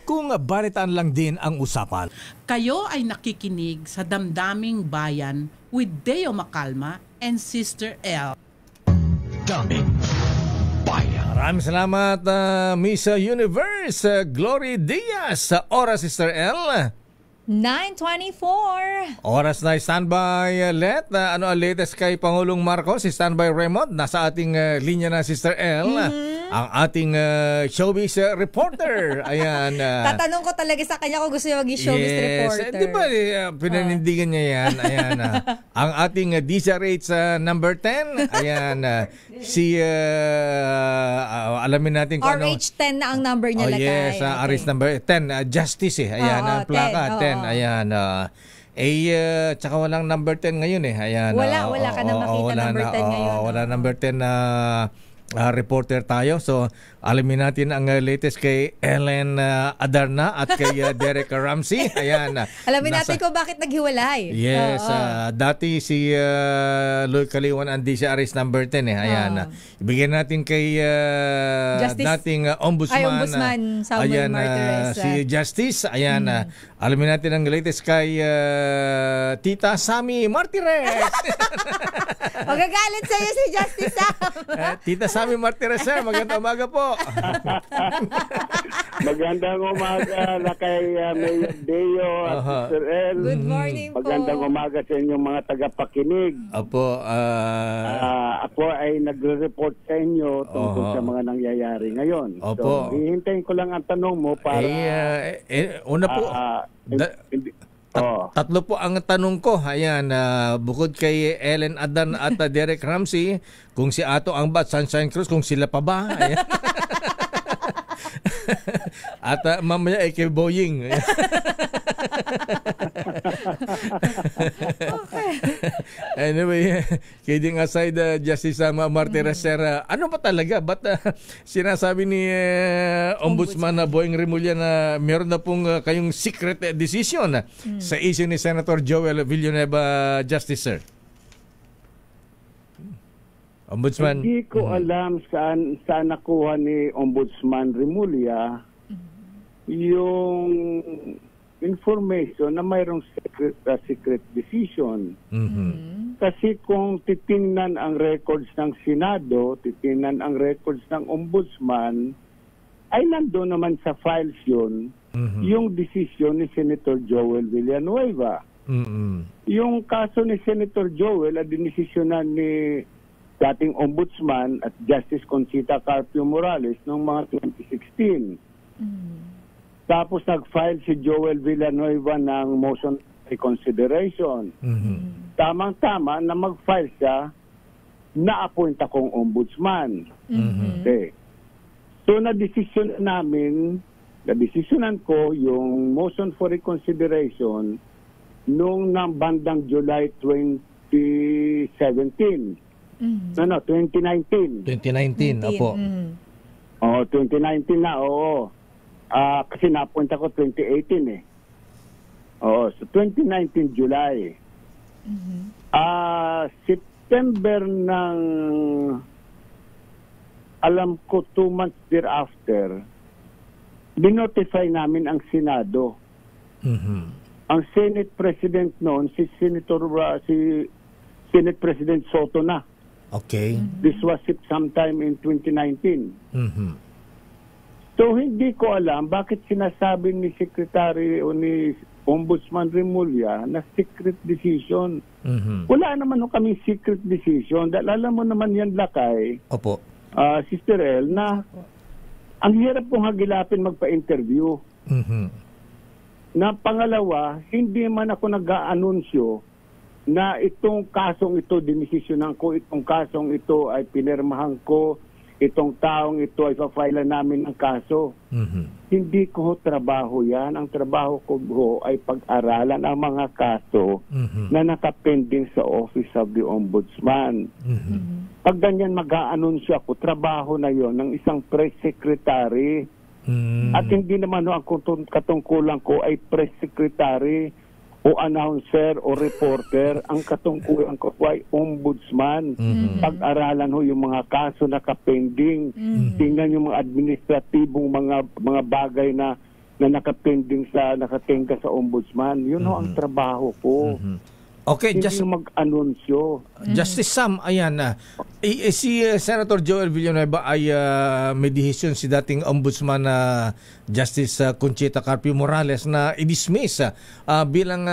Kung balitaan lang din ang usapan. Kayo ay nakikinig sa Damdaming Bayan with Deo Makalma and Sister L. Daming Bayan. Maraming salamat, Miss Universe Glory Diaz. Sa oras, Sister L. 9:24. Oras na standby, Let. Ano ang latest kay Pangulong Marcos? Si standby Raymond. Nasa ating linya na, Sister L. Ang ating showbiz reporter. Ayan. Tatanong ko talaga sa kanya kung gusto niya maging showbiz reporter. Di ba pinanindigan niya yan? Ayan. Ang ating DZRH number 10. Ayan. Alamin natin kung RH10 na ang number niya lagay. Yes, RH number 10. Justice Ayan, ang plaka 10. Ayan, tsaka walang number 10 ngayon Ayan. Wala ka na makita number 10 ngayon. Wala number 10 na reporter tayo. So, alamin natin ang latest kay Ellen Adarna at kay Derek Ramsey. Ayan. Alamin natin kung bakit naghiwalay. Yes. Dati si Lloyd Kaliwan ang DCRS number 10 Ayan. Ibigyan natin kay dating ombudsman Samuel Martires. Si Justice. Ayan. Alamin natin ang latest kay Tita Sammy Martires. Magagalit sa'yo si Justice Sam. Tita Sammy Martires, sir. Magandang umaga po. Magandang umaga na kay Mayor Deo at Sister El. Good morning po. Magandang umaga sa inyong mga tagapakinig. Opo. Ako ay nagre-report sa inyo tungkol sa mga nangyayari ngayon. Opo. So, hihintayin ko lang ang tanong mo para... una po, tatlo po ang tanong ko. Ayan, bukod kay Ellen Adan at Derek Ramsey, kung si Ato ang bat, Sunshine Cruz, kung sila pa ba? Ayan. At mamaya ay kay Boying. Okay. Anyway, kidding aside, Justice Martires, sir, ano ba talaga? Ba't sinasabi ni Ombudsman na Boying Remulla na meron na pong kayong secret decision sa issue ni Senator Joel Villanueva, Justice, sir? Ombudsman. Hindi ko alam saan nakuha ni Ombudsman Remulla yung information na mayroong secret decision. Kasi kung titingnan ang records ng Senado, titingnan ang records ng Ombudsman, ay nandoon naman sa files yun, yung decision ni Senator Joel Villanueva. Yung kaso ni Senator Joel ay dinesisyonan ni dating Ombudsman at Justice Conchita Carpio Morales noong mga 2016. Tapos nag-file si Joel Villanueva ng motion reconsideration. Tamang-tama na mag-file siya, na-appoint akong Ombudsman. Okay. So na-desisyonan ko yung motion for reconsideration noong bandang July 2017. No, 2019. 2019, opo. 2019 na, oo. Kasi napunta ko 2018 eh. Oo, so 2019 July. September ng alam ko 2 months thereafter, dinotify namin ang Senado. Ang Senate President noon, si Senate President Soto na. Okay. This was sometime in 2019. So hindi ko alam bakit sinasabi ni Secretary o ni Ombudsman Remulla na secret decision. Wala naman kami secret decision. Dahil alam mo naman yan, Lakay. Opo. Sister El, na ang hirap pong hagilapin magpa-interview. Na pangalawa, hindi man ako nag-aanunsyo na itong kasong ito, dinesisyonan ko, itong kasong ito ay pinirmahan ko, itong taong ito ay pa-file namin ang kaso. Hindi ko trabaho yan. Ang trabaho ko ay pag-aralan ang mga kaso na nakapending sa Office of the Ombudsman. Pag ganyan mag-aanunsyo ako, trabaho na yon ng isang press secretary. At hindi naman ang katungkulan ko ay press secretary o announcer o reporter. Ang katungkulan ko ay ombudsman. Pag-aralan ho yung mga kaso na kapending. Tingnan yung mga administratibong mga bagay na nakapending nakatingga sa ombudsman. Yun ho ang trabaho ko. Okay, hindi mag-anunsyo. Justice Sam, ayan na. Si Senator Joel Villanueva ay may decision si dating ombudsman na Justice Conchita Carpio Morales na i-dismiss bilang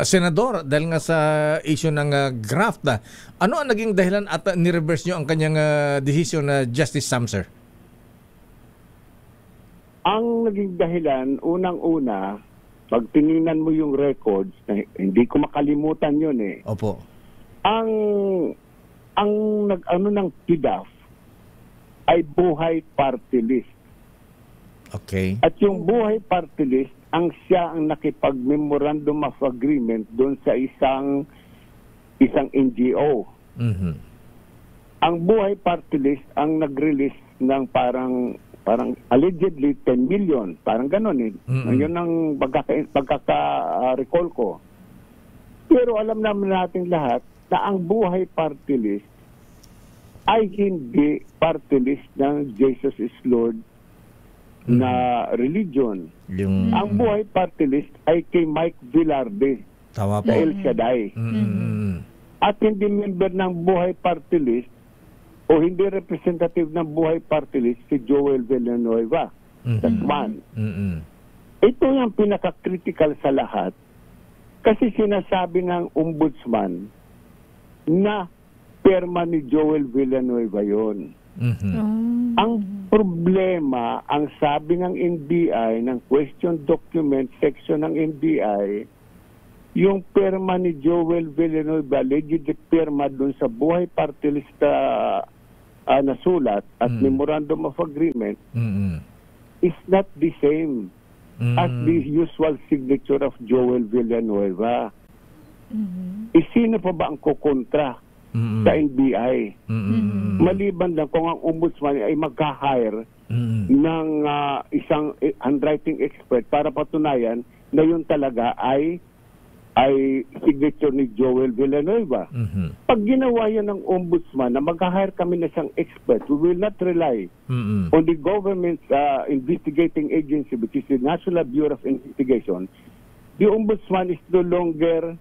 senador dahil nga sa issue ng graft. Ano ang naging dahilan at ni-reverse nyo ang kanyang decision na Justice Sam, sir? Ang naging dahilan, unang-una, pag tiningnan mo yung records, hindi ko makalimutan yun eh. Opo. Ang nag-ano ng PDAF ay buhay party list. Okay. At yung buhay party list, siya ang nakipag-memorandum of agreement doon sa isang NGO. Ang buhay party list ang nag-release ng parang allegedly 10 million. Parang gano'n eh. Yun ang pagkaka-recall ko. Pero alam naman natin lahat na ang buhay party list ay hindi party list ng Jesus is Lord na religion. Ang buhay party list ay kay Mike Villarde sa El Shaddai. At hindi member ng buhay party list o hindi representative ng buhay party list si Joel Villanueva. That's one. Ito yung pinaka-critical sa lahat kasi sinasabi ng ombudsman na perma ni Joel Villanueva yun. Ang problema, ang sabi ng NBI, ng question document section ng NBI, yung perma ni Joel Villanueva, legit perma dun sa buhay party list nasulat at memorandum of agreement is not the same as the usual signature of Joel Villanueva. Sino pa ba ang kukontra sa NBI? Maliban lang kung ang ombudsman ay magka-hire ng isang handwriting expert para patunayan na yun talaga ay signature ni Joel Villanueva. Pag ginawa yan ng ombudsman na mag-hire kami na siyang expert, we will not rely on the government's investigating agency, which is the National Bureau of Investigation. The ombudsman is no longer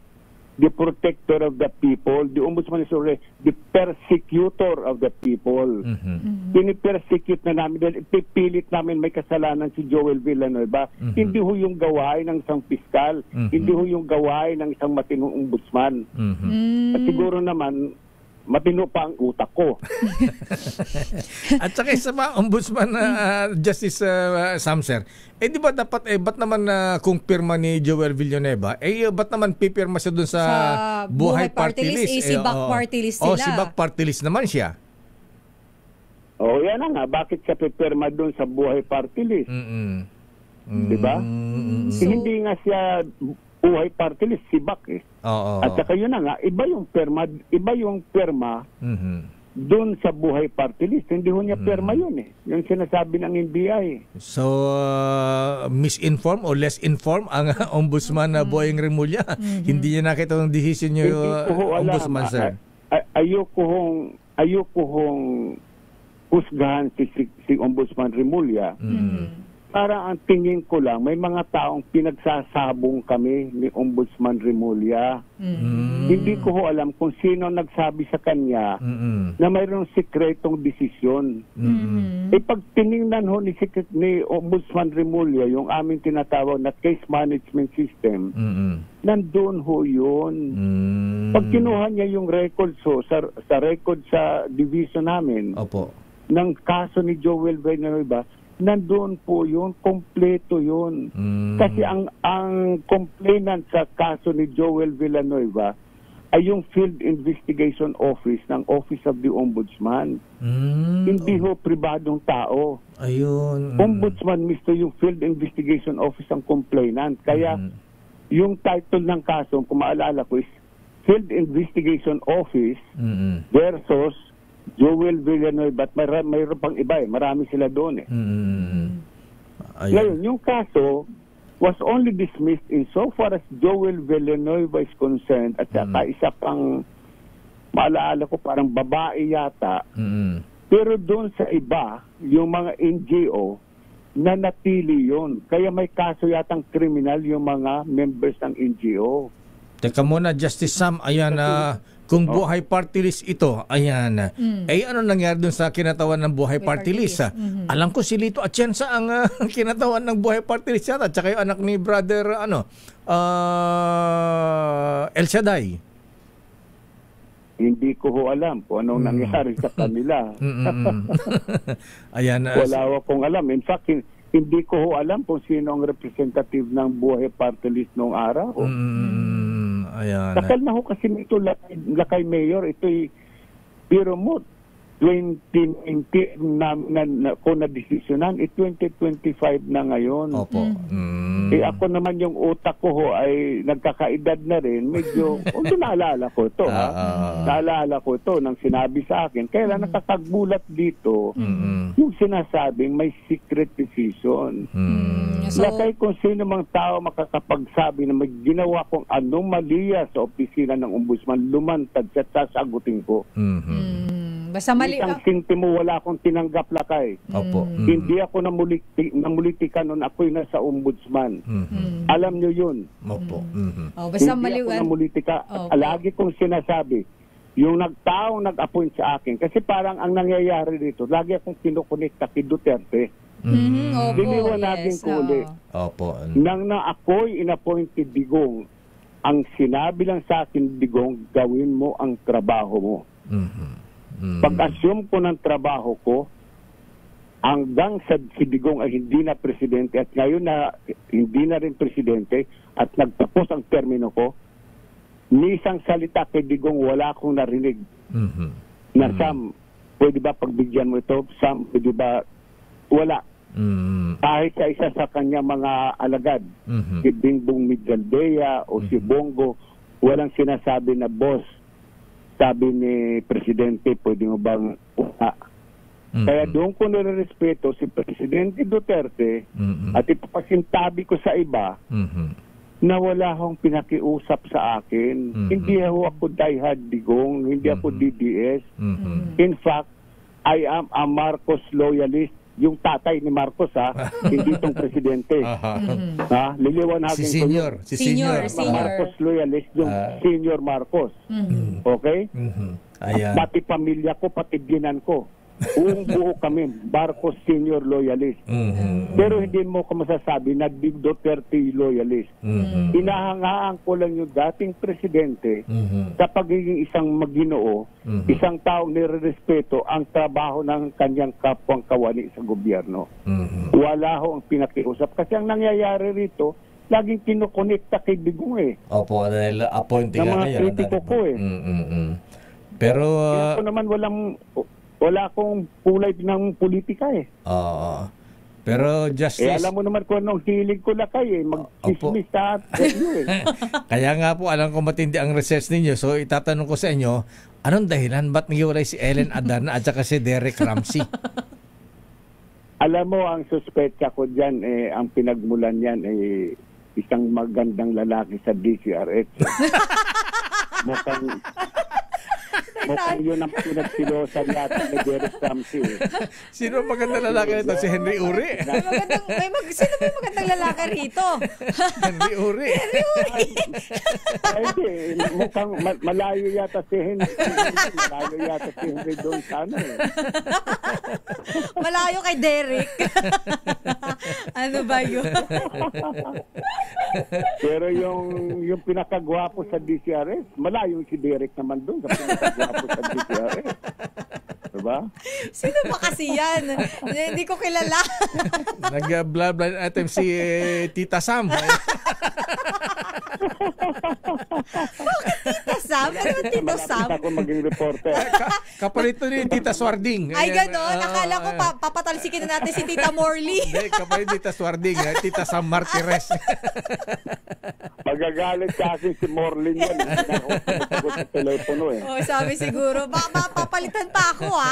the protector of the people. The ombudsman is already the persecutor of the people. Pinipersecute na namin dahil ipipilit namin may kasalanan si Joel Villanueva. Hindi ho yung gawain ng isang piskal. Hindi ho yung gawain ng isang matinong ombudsman. At siguro naman matino pa ang utak ko. At saka isa pa, ombudsman Justice Sam, sir, di ba dapat, ba't naman kung pirma ni Joel Villanueva, ba't naman pipirma siya dun sa buhay party list? Si Back party list sila. Si Back party list naman siya. Yan na nga. Bakit siya pipirma dun sa buhay party list? Diba? Hindi nga siya buhay party list, si Bak eh. Oo. At saka yun na nga, iba yung perma doon sa buhay party list. Hindi ho niya perma yun eh. Yung sinasabi ng NBI. So, misinform o less informed ang Ombudsman na Boying Remulla. Hindi niya nakita ng decision niyo, Ombudsman, sir. Ayoko hong husgahan si Ombudsman Remulla. Para ang tingin ko lang, may mga taong pinagsasabong kami ni Ombudsman Remulla. Hindi ko ho alam kung sino nagsabi sa kanya na mayroong sikretong desisyon. Pag tiningnan ho ni Ombudsman Remulla yung aming tinatawag na case management system, nandun ho yun. Pag kinuha niya yung record sa record sa division namin, ng kaso ni Joel Villanueva, nandoon po yun, kompleto yun. Kasi ang complainant sa kaso ni Joel Villanueva ay yung Field Investigation Office ng Office of the Ombudsman. Hindi ho pribadong tao. Ayun. Ombudsman mismo yung Field Investigation Office ang complainant. Kaya yung title ng kaso, kung maalala ko, is Field Investigation Office versus Joel Villanueva. At mayroon pang iba eh. Marami sila doon eh. Ngayon, yung kaso was only dismissed in so far as Joel Villanueva is concerned at saka isa pang maalala ko parang babae yata. Pero doon sa iba, yung mga NGO, na natili yun. Kaya may kaso yatang kriminal yung mga members ng NGO. Teka muna, Justice Sam, ayan kung buhay party list ito, ayan. Ano nangyari dun sa kinatawan ng buhay party list? Alam ko si Lito Atienza ang kinatawan ng buhay party list yata, at saka yung anak ni brother El Shaddai. Hindi ko ho alam kung anong nangyari sa kanila. Ayan. Wala akong alam. In fact, hindi ko ho alam kung sino ang representative ng buhay party list noong araw. Ayan. Takal na ho kasi ito lakay mayor, ito'y biro mo 2019 na kung na-desisyonan, 2025 na ngayon. Opo. Ako naman yung utak ko ho ay nagkakaedad na rin. Medyo, naalala ko ito. Naalala ko ito nang sinabi sa akin. Kaya lang nakakagulat dito yung sinasabing may secret decision. Lakay kung sino mang tao makakapagsabi na may ginawa kong anomalya sa opisina ng ombudsman, lumantad siya, sasagutin ko. Basta mali. Isang sintimo wala akong tinanggap, lakay. Hindi ako namuliti ka noon ako'y nasa ombudsman. Alam nyo yun. Basta hindi mali. ako namuliti ka. Lagi kong sinasabi, yung nag-appoint sa akin, kasi parang ang nangyayari dito, lagi akong kinukonekta kay Duterte. Diniwanagin ko ulit. Nang na ako'y inappointed Digong, ang sinabi lang sa akin, Digong, gawin mo ang trabaho mo. Pag-assume ko ng trabaho ko, hanggang sa si Digong ay hindi na presidente at ngayon na hindi na rin presidente at nagtapos ang termino ko, ni isang salita kay Digong wala akong narinig. Na Sam, pwede ba pagbigyan mo ito? Sam, pwede ba? Wala. Kahit sa isa sa kanya mga alagad, si Bingbong Midaldea o si Bongo, walang sinasabi na boss. Sabi ni Presidente, pwede mo bang Kaya doon ko nirerespeto si Presidente Duterte at ipapasintabi ko sa iba na wala akong pinakiusap sa akin. Hindi ako diehard Digong, hindi ako DDS. In fact, I am a Marcos loyalist. Yung tatay ni Marcos, hindi itong presidente. Liliwanagin si senior. ko yun. Si Marcos loyalist, yung senior Marcos. Okay? Ayan. Pati pamilya ko, pati binan ko. Buo kami, Marcos senior loyalist. Pero hindi mo ko masasabi na Duterte loyalist. Inahangaan ko lang yung dating presidente sa pagiging isang maginoo, isang taong nirerespeto ang trabaho ng kanyang kapwang kawani sa gobyerno. Wala ho ang pinakiusap. Kasi ang nangyayari rito, laging kinukonekta kay Digong Opo, dahil appointing ng mga kritiko ko Pero ako naman wala akong kulay ng politika Pero Justice... alam mo naman kung anong hilig ko lakay mag-chismis sa Kaya nga po, alam ko matindi ang research ninyo. So itatanong ko sa inyo, anong dahilan? Ba't naghiwalay si Ellen Adan at saka si Derek Ramsey? Alam mo, ang suspecha ko dyan, ang pinagmulan yan isang magandang lalaki sa DCRH. Mukhang yun ang pinagsilosan yata ni Derek Ramsey. Sino ang magandang lalaki nito? Si Henry Uri? Sino ba yung magandang lalaki rito? Henry Uri. Hindi, mukhang malayo yata si Henry. Malayo yata si Henry doon sana. Malayo kay Derek. Ano ba yun? Pero yung pinakagwapo sa DCRS, malayo si Derek naman doon sa pinakagwapo sa DCRS. Diba? Sino ba kasi yan? Hindi ko kilala. Nag-blah-blah item si Tita Sam. Tita Sam? Ano ba Tita Sam? Malapit ako maging reporter. Kapalito ni Tita Swarding. Ay, gano'n. Akala ko papatalsikin na natin si Tita Morley. Hindi, kapalit Tita Swarding. Tita Sam Martires. Magagalit kasi si Morley yan. Ako sa telepono Oh, sabi siguro, papalitan pa ako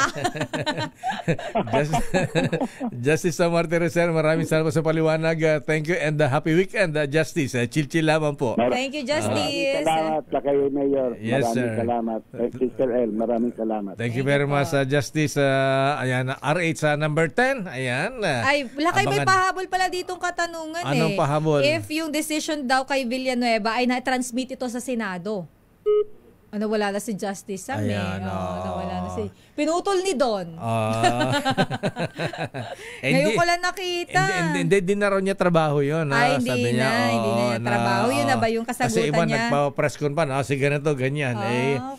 Justice Sam Martires, sir. Maraming salamat sa paliwanag. Thank you and happy weekend, Justice. Chill-chill lamang po. Thank you, Justice. Salamat na kayo, Mayor. Yes, maraming salamat. Sister L, maraming salamat. Thank you very much, Justice. Ayan, R8 sa number 10. Ayan. Ay, lakay may pahabol pala ditong katanungan. Anong pahabol? If yung decision daw kay Villanueva ay na-transmit ito sa Senado. Wala na si Justice Sam nawala na si... Pinutol ni Don. Ngayon ko lang nakita. Hindi na raw niya trabaho yun. Hindi na trabaho. Yun na ba yung kasagutan niya? Kasi iba niya? nagpa-press con pa. Sige na to, ganyan.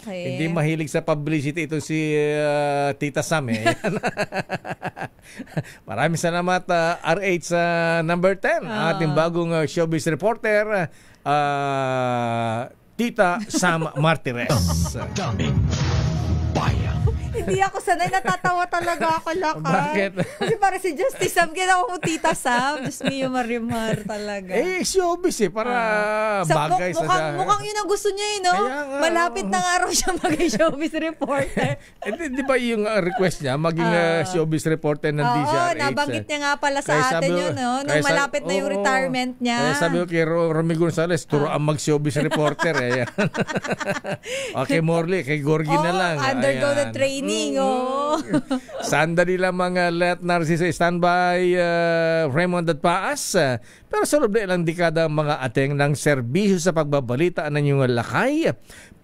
Okay. Hindi mahilig sa publicity ito si Tita Sam. Maraming salamat, R8 sa number 10. Ating bagong showbiz reporter, Tita Sam Martires. Daming bayan. Hindi ako sanay, natatawa talaga ako lakay. Bakit? Kasi para si Justice Sam, ginawa ko Tita Sam. Diyos mio, marimar talaga. Showbiz para bagay sa... Mukhang yun ang gusto niya no? Malapit na nga raw siya maging showbiz reporter. Di ba yung request niya, maging showbiz reporter ng DCRH? Oo, nabanggit niya nga pala sa atin yun, no? Nung malapit na yung retirement niya. Kaya sabi ko kay Romy Gonzales, turoan mag-showbiz reporter. Okay, Morley, kay Gorgie na lang. Undergo the training. Sandali lang mga let Narciso standby, Raymond at Paas. Pero sa loob na ilang dekada mga ateng ng serbisyo sa pagbabalita ng inyong lakay,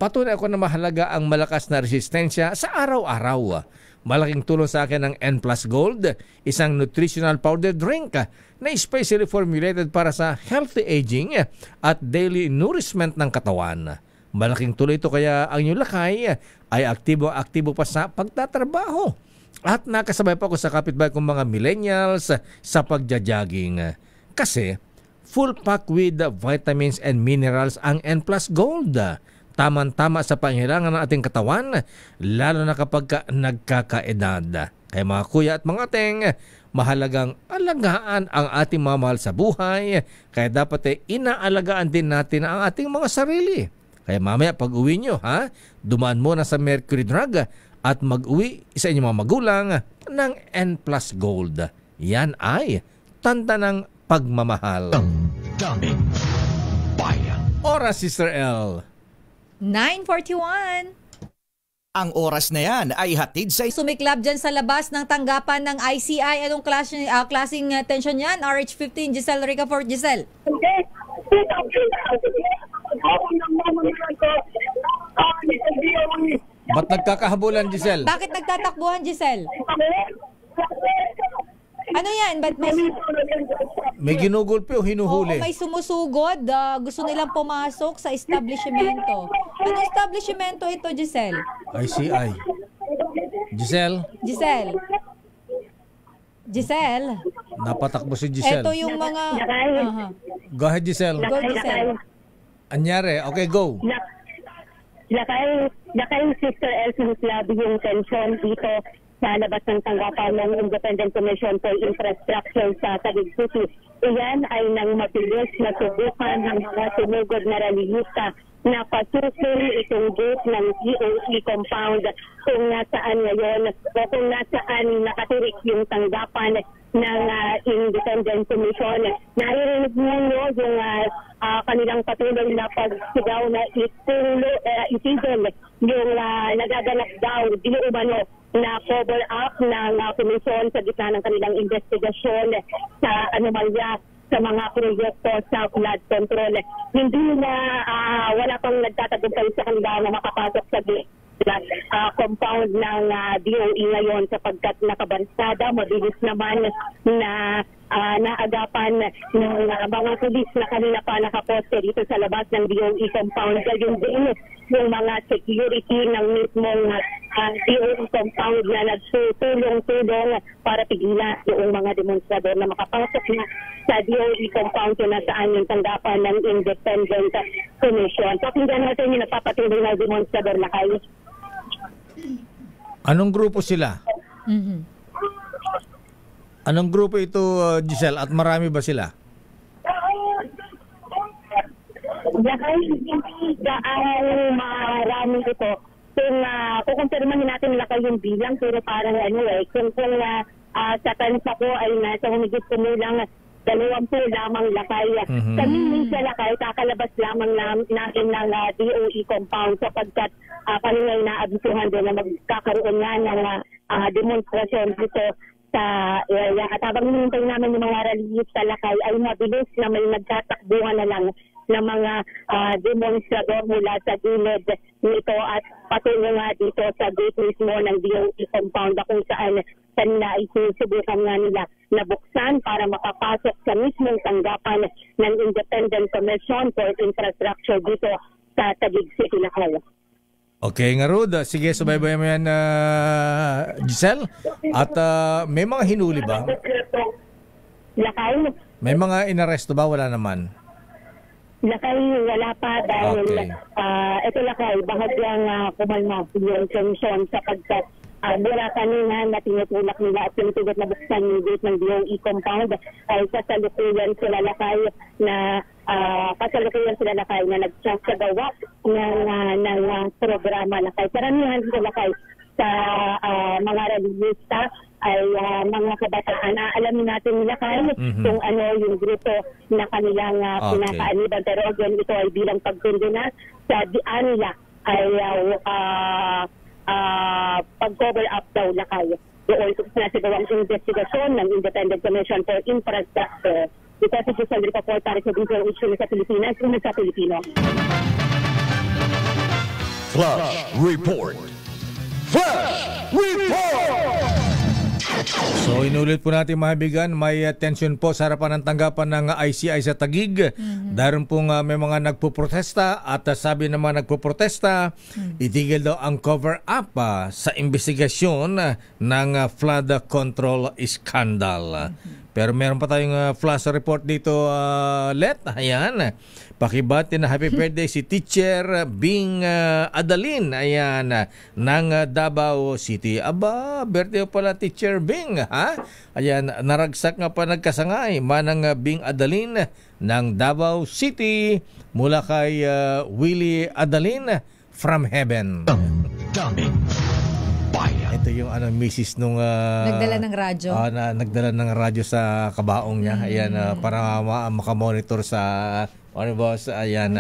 patunay ako na mahalaga ang malakas na resistensya sa araw-araw. Malaking tulong sa akin ang N Plus Gold, isang nutritional powder drink na especially formulated para sa healthy aging at daily nourishment ng katawan. Malaking tuloy ito kaya ang inyong lakay ay aktibo pa sa pagtatrabaho. At nakasabay pa ako sa kapitbahay kong mga millennials sa pagja-jogging. Kasi full pack with vitamins and minerals ang N Plus Gold. Tama-tama sa panghilangan ng ating katawan, lalo na kapag nagkakaedad. Kaya mga kuya at mga ateng, mahalagang alagaan ang ating mamahal sa buhay. Kaya dapat inaalagaan din natin ang ating mga sarili. Kaya mamaya pag uwi nyo, dumaan muna sa Mercury Drug at mag-uwi sa inyong mga magulang ng N Plus Gold. Yan ay tanda ng pagmamahal. Daming bayan. Oras, Sister L. 9:41. Ang oras na yan ay hatid sa... Sumiklab dyan sa labas ng tanggapan ng ICI. Anong klaseng tension yan? RH15, Giselle Ricafort. Giselle. Ba't nagkakahabulan, Giselle? Bakit nagtatakbuhan, Giselle? Ano yan? Ba't may ginugulpi o hinuhuli? May sumusugod. Gusto nilang pumasok sa establishmento. Ano establishmento ito, Giselle? ICI. Giselle? Giselle? Napatakbo si Giselle. Ito yung mga... Go ahead, Giselle. Go, Giselle. Anyari? Okay, go. Lakay Sister El, sinislabi yung tension dito sa labas ng tanggapan ng Independent Commission for Infrastructure sa Taguig City. Iyan ay nang mabilis na subukan ng mga sumugod na relihista na pasusin itong gate ng DOE compound kung nasaan ngayon o kung nasaan nakatirik yung tanggapan ng Independent Commission. Naririnig ninyo yung kanilang patuloy na pagsigaw na itigil yung nagaganap daw di umano na cover up ng komisyon sa gitna ng kanilang investigasyon sa anomalya sa mga proyekto sa flood control. Hindi na wala pang nagtatagumpay sa kanila na makapasok sa compound ng DOE ngayon sapagkat nakabansada, mabilis naman na naagapan ng mga pulis na kanina pa nakaposte dito sa labas ng DOE compound. Gayon din yung mga security ng mismong DOE compound na nagtutulong-tulong para pigilan yung mga demonstrador na makapasok na sa DOE compound na saan yung tanggapan ng Independent Commission. Pakinggan natin yung nagpapatuloy na demonstrador na kayo. Anong grupo sila? Mm-hmm. Anong grupo ito, Giselle? At marami ba sila? Hindi marami ito. Kung kukumpirmahin natin lakay yung bilang, pero parang kung sa tansa ko ay nasa humigit kumulang 20 lamang lakay. Kami minsan lakay, kakalabas lamang natin ng DOE compound sapagkat kanina naabisuhan doon na magkakaroon nga ng demonstrasyon dito sa area. At habang hinintay namin yung mga rallies sa lakay ay mabilis na may nagtatakbuhan na lang ng mga demonstrador mula sa gilid nito at patuloy nga dito sa gate mismo ng DOE compound kung saan kanina ay sinusubukan nga nila na buksan para makapasok sa mismong tanggapan ng Independent Commission for Infrastructure dito sa Taguig City, Lakay. Okay nga Rod, sige subaybayan mo yan Giselle. At may mga hinuli ba? Lakay? May mga inaresto ba? Wala naman. Lakay, wala pa dahil ito Lakay, bahagyang kumalma yung komisyon sapagkat mula kanina na tinutulak nila at tinutugot na buksan yung gate ng DOE compound ay kasalukuyan sila Lakay na nagsasagawa ng programa Lakay. Karamihan sila Lakay sa mga relihista ay mga kabataan. Alamin natin Lakay kung ano yung grupo na kanilang pinakaaniban. Pero again, ito ay bilang pagtundo na sa dian nila ay pag-cover up daw Lakay. Doon na sigawang investigasyon ng Independent Commission for Infrastructure. Ito si Giselle Ricaport para sa DZRH sa Pilipinas, sa Pilipino. Flash Report! Flash Report! So inulit po natin mga bigan, may tension po sa harapan ng tanggapan ng ICI sa Taguig. Daron pong may mga nagpuprotesta at sabi ng mga nagpuprotesta, itigil daw ang cover up sa investigasyon ng flood control scandal. Pero meron pa tayong flash report dito, Let. Ayan. Pakibati na happy birthday si Teacher Bing Adalin. Ayan. Ng Davao City. Aba, birthday pala Teacher Bing. Ha? Ayan. Naragsak nga pa nagkasangay. Manang Bing Adalin ng Davao City. Mula kay Willie Adalin from Heaven. Daming bayan. Ito yung misis nung nagdala ng radyo. Nagdala ng radyo sa kabaong niya. Ayan, para makamonitor sa boss, ayan,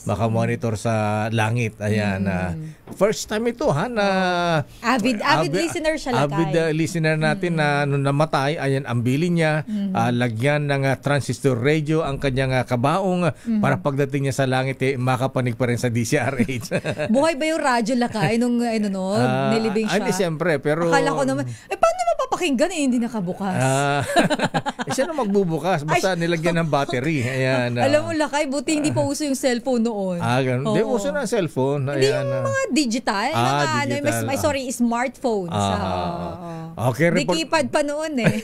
makamonitor sa langit. Ayan, first time ito na avid listener siya Avid listener natin na nung namatay, ayan, ang bilin niya, lagyan ng transistor radio ang kanyang kabaong para pagdating niya sa langit makapanig pa rin sa DCRH. Buhay ba yung radyo Lakay nung nilibing siya? Hindi, siyempre, pero akala ko naman, paano mapapakinggan hindi nakabukas? Siya na magbubukas, basta nilagyan ng battery. Ayan, alam mo Lakay, buti hindi pa uso yung cellphone noon. Ganun. Hindi, uso na cellphone. Hindi yung mga digital. Smartphones. Okay, Dikipad pa noon eh.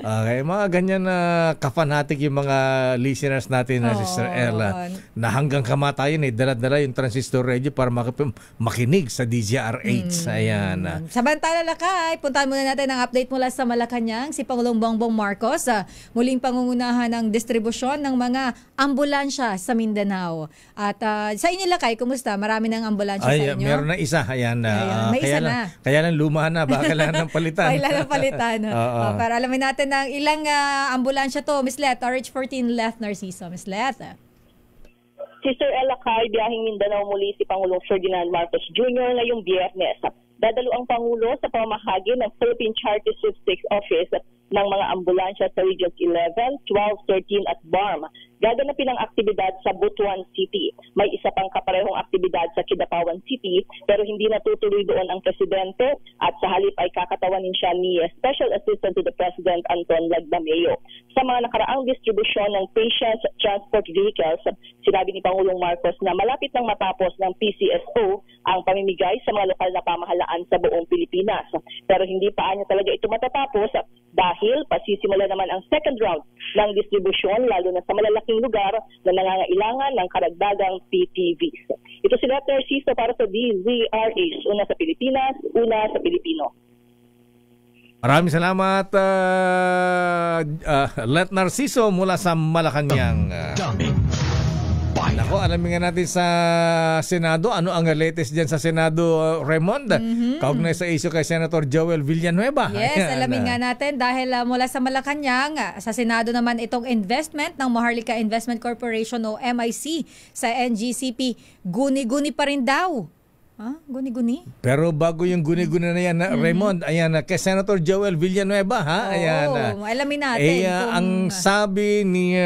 Okay, mga ganyan na ka-fanatic yung mga listeners natin na Sister Ella na hanggang kamatayan dala-dala yung transistor radio para makinig sa DZRH. Ayan. Samantala lakay, puntahan muna natin ang update mula sa Malacanang. Si Pangulong Bongbong Marcos muling pangungunahan ng distribusyon ng mga ambulansya sa Mindanao. At sa inyo lakay, kumusta? Marami ng ambulansya sa inyo? Meron na isa. Ayan. May isa na. Kaya lang luma na. Baka kailangan ng palitan. Kailangan ng palitan. Para alamin natin ng ilang ambulansya to. Miss Let, RH14 Left Narciso. Miss Let. Sister Ella Kay, biyaheng Mindanao muli si Pangulong Ferdinand Marcos Jr. ngayong Biyernes. Dadalo ang Pangulo sa pamamahagi ng Philippine Charity Sweepstakes Office ng mga ambulansya sa Regions 11, 12, 13 at BARM. Gaganapin ang aktibidad sa Butuan City. May isa pang kaparehong aktibidad sa Kidapawan City pero hindi natutuloy doon ang presidente at sa halip ay kakatawanin siya ni Special Assistant to the President Anton Lagdameo. Sa mga nakaraang distribusyon ng Patient Transport Vehicles, sinabi ni Pangulong Marcos na malapit nang matapos ng PCSO ang pamimigay sa mga lokal na pamahalaan sa buong Pilipinas. Pero hindi pa niya talaga ito matatapos dahil pasisimula naman ang second round ng distribusyon lalo na sa malalaking lugar na nangangailangan ng karagdagang PTVs. Ito si Let Narciso para sa DZRH. Una sa Pilipinas, una sa Pilipino. Maraming salamat, Let Narciso mula sa Malacanang. Nako, alamin nga natin sa Senado. Ano ang latest dyan sa Senado, Raymond? Kaugnay sa issue kay Senator Joel Villanueva. Yes, alamin nga natin dahil mula sa Malacanang, sa Senado naman itong investment ng Maharlika Investment Corporation o MIC sa NGCP. Guni-guni pa rin daw. Guni-guni? Pero bago yung guni-guni na yan, Raymond, ayan, kay Senator Joel Villanueva, ayan. Alamin natin. Ang sabi ni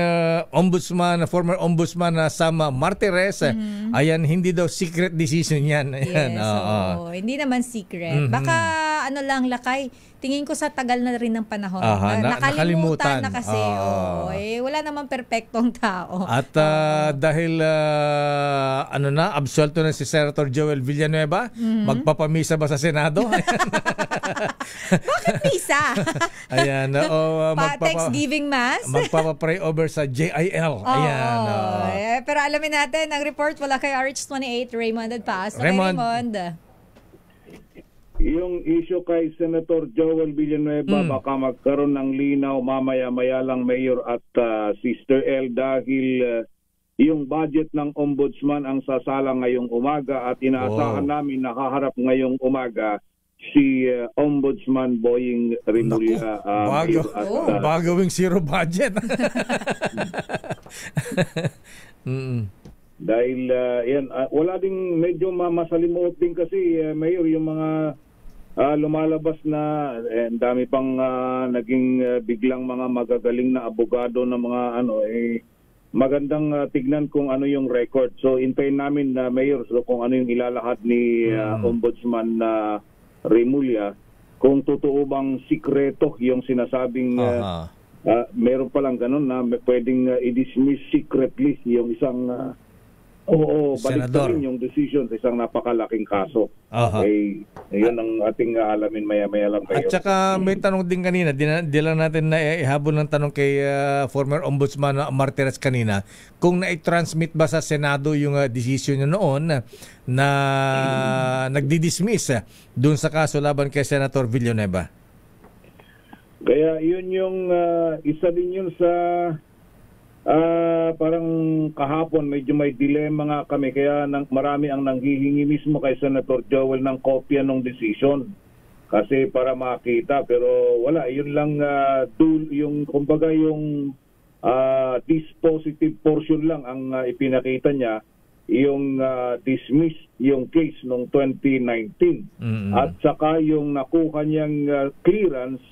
former ombudsman na Sam Martires, ayan, hindi daw secret decision yan. Ayan, yes, hindi naman secret. Baka lang, lakay, tingin ko sa tagal na rin ng panahon. Nakalimutan na kasi. Wala naman perpektong tao. At dahil absuelto na si Senator Joel Villanueva, magpapamisa ba sa Senado? Bakit misa? Ayan. Thanksgiving Mass? Magpapapray over sa JIL. Ayan. Pero alamin natin, ang report wala kay RH28, Raymond Adpas. Raymond. Yung issue kay Senator Joel Villanueva, baka magkaroon ng linaw mamaya-maya lang, Mayor at Sister L, dahil yung budget ng Ombudsman ang sasala ngayong umaga at inaasahan namin nakaharap ngayong umaga si Ombudsman Boying Rimulya. Bagawing zero budget. Dahil wala ding medyo masalimuot din kasi, Mayor, yung mga lumalabas na dami pang naging biglang mga magagaling na abogado na mga magandang tignan kung ano yung record. So intayin namin na Mayor kung ano yung ilalahad ni Ombudsman Rimulya, kung totoo bang sikreto yung sinasabing meron palang ganun na pwedeng i-dismiss secretly yung isang balik na rin yung decision sa isang napakalaking kaso. Yun ang ating alamin maya-maya lang kayo. At saka may tanong din kanina, di lang natin na ihabol ng tanong kay former Ombudsman Martires kanina, kung na-transmit ba sa Senado yung decision niya noon na nagdi-dismiss dun sa kaso laban kay Senator Villanueva. Kaya yun yung isa din yun sa parang kahapon medyo may dilema nga kami, kaya marami ang nanghihingi mismo kay Senator Joel ng kopya ng decision kasi para makita, pero wala, yun lang yung kumbaga yung dispositive portion lang ang ipinakita niya, yung dismiss yung case noong 2019 at saka yung nakuha niyang clearance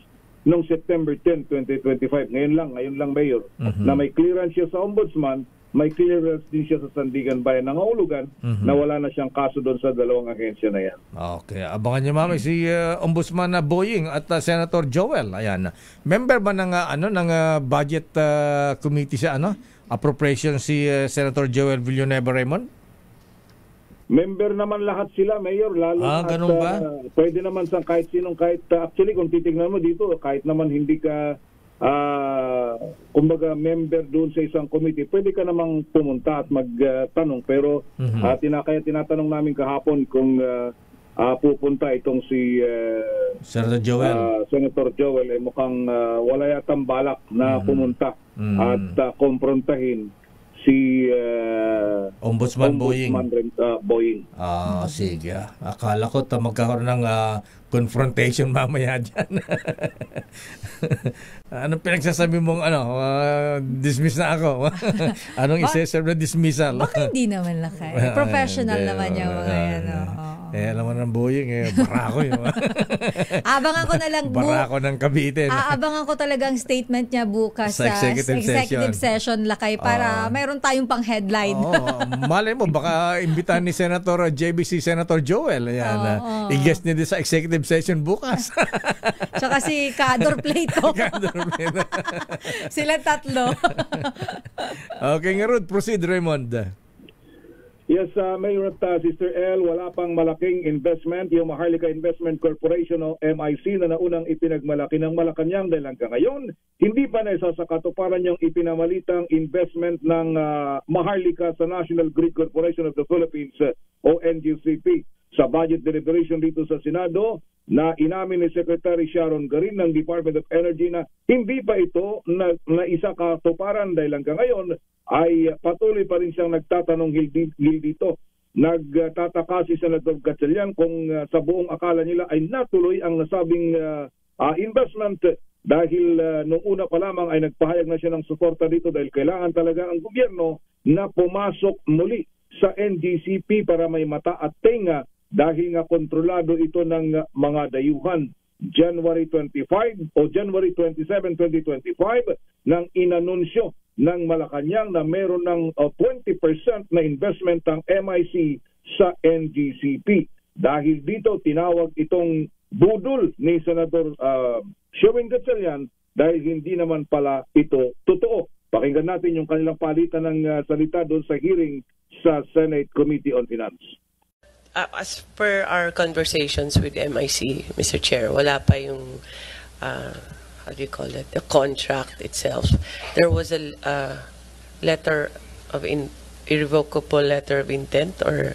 noong September 10, 2025. Ngayon lang, Mayor, na may clearance siya sa Ombudsman, may clearance din siya sa Sandigan Bayan ng Nangahulugan na wala na siyang kaso doon sa dalawang ahensya na yan. Okay. Abangan niyo mami si Ombudsman Boying at Senator Joel. Ayan. Member ba ng budget committee sa appropriation si Senator Joel Villanueva, Raymond? member naman lahat sila, Mayor, lalo ganun ba? Pwede naman sa kahit sinong, actually kung titignan mo dito, kahit naman hindi ka kumbaga member doon sa isang committee, pwede ka namang pumunta at magtanong, pero kaya tinatanong namin kahapon kung pupunta itong si Senator Joel, mukhang wala yatang balak na pumunta at komprontahin si Ombudsman Boying. Boying. Sige. Akala ko magkakaroon ng confrontation mamaya dyan. Anong pinagsasabi mong dismiss na ako? Anong isa-serve na dismissal? Baka hindi naman lakay. Professional naman yung mga yan. Alam mo ng Boying, barako yun. Abangan ko na lang barako ng Cavite. Abangan ko talagang statement niya bukas sa executive session lakay para mayroon tayong pang headline. Malay mo, baka imbitahan ni Senator JBC, Senator Joel. I-guest niya din sa executive session bukas. Tsaka si Cador Plato. Sila tatlo. Okay nga, Ruth. Proceed, Raymond. Yes, Mayor at Sister L, wala pang malaking investment yung Maharlika Investment Corporation o MIC na naunang ipinagmalaki ng Malacanang dahil hanggang ngayon, hindi pa na isa sa katuparan yung ipinamalitang investment ng Maharlika sa National Grid Corporation of the Philippines o NGCP. Sa budget deliberation dito sa Senado, na inamin ni Secretary Sharon Garin ng Department of Energy na hindi pa ito na isa katuparan dahil hanggang ngayon ay patuloy pa rin siyang nagtatanong dito. Nagtataka si Senator Gatchalian kung sa buong akala nila ay natuloy ang nasabing investment dahil noong una pa lamang ay nagpahayag na siya ng suporta dito dahil kailangan talaga ang gobyerno na pumasok muli sa NGCP para may mata at tenga dahil nga kontrolado ito ng mga dayuhan. January 25 o January 27, 2025 nang inanunsyo ng Malacanang na meron ng 20% na investment ng MIC sa NGCP. Dahil dito tinawag itong budol ni Senator Sherwin Gatchalian dahil hindi naman pala ito totoo. Pakinggan natin yung kanilang palitan ng salita doon sa hearing sa Senate Committee on Finance. As per our conversations with MIC, Mr. Chair, wala pa yung, how do you call it, the contract itself. There was a letter of irrevocable letter of intent or...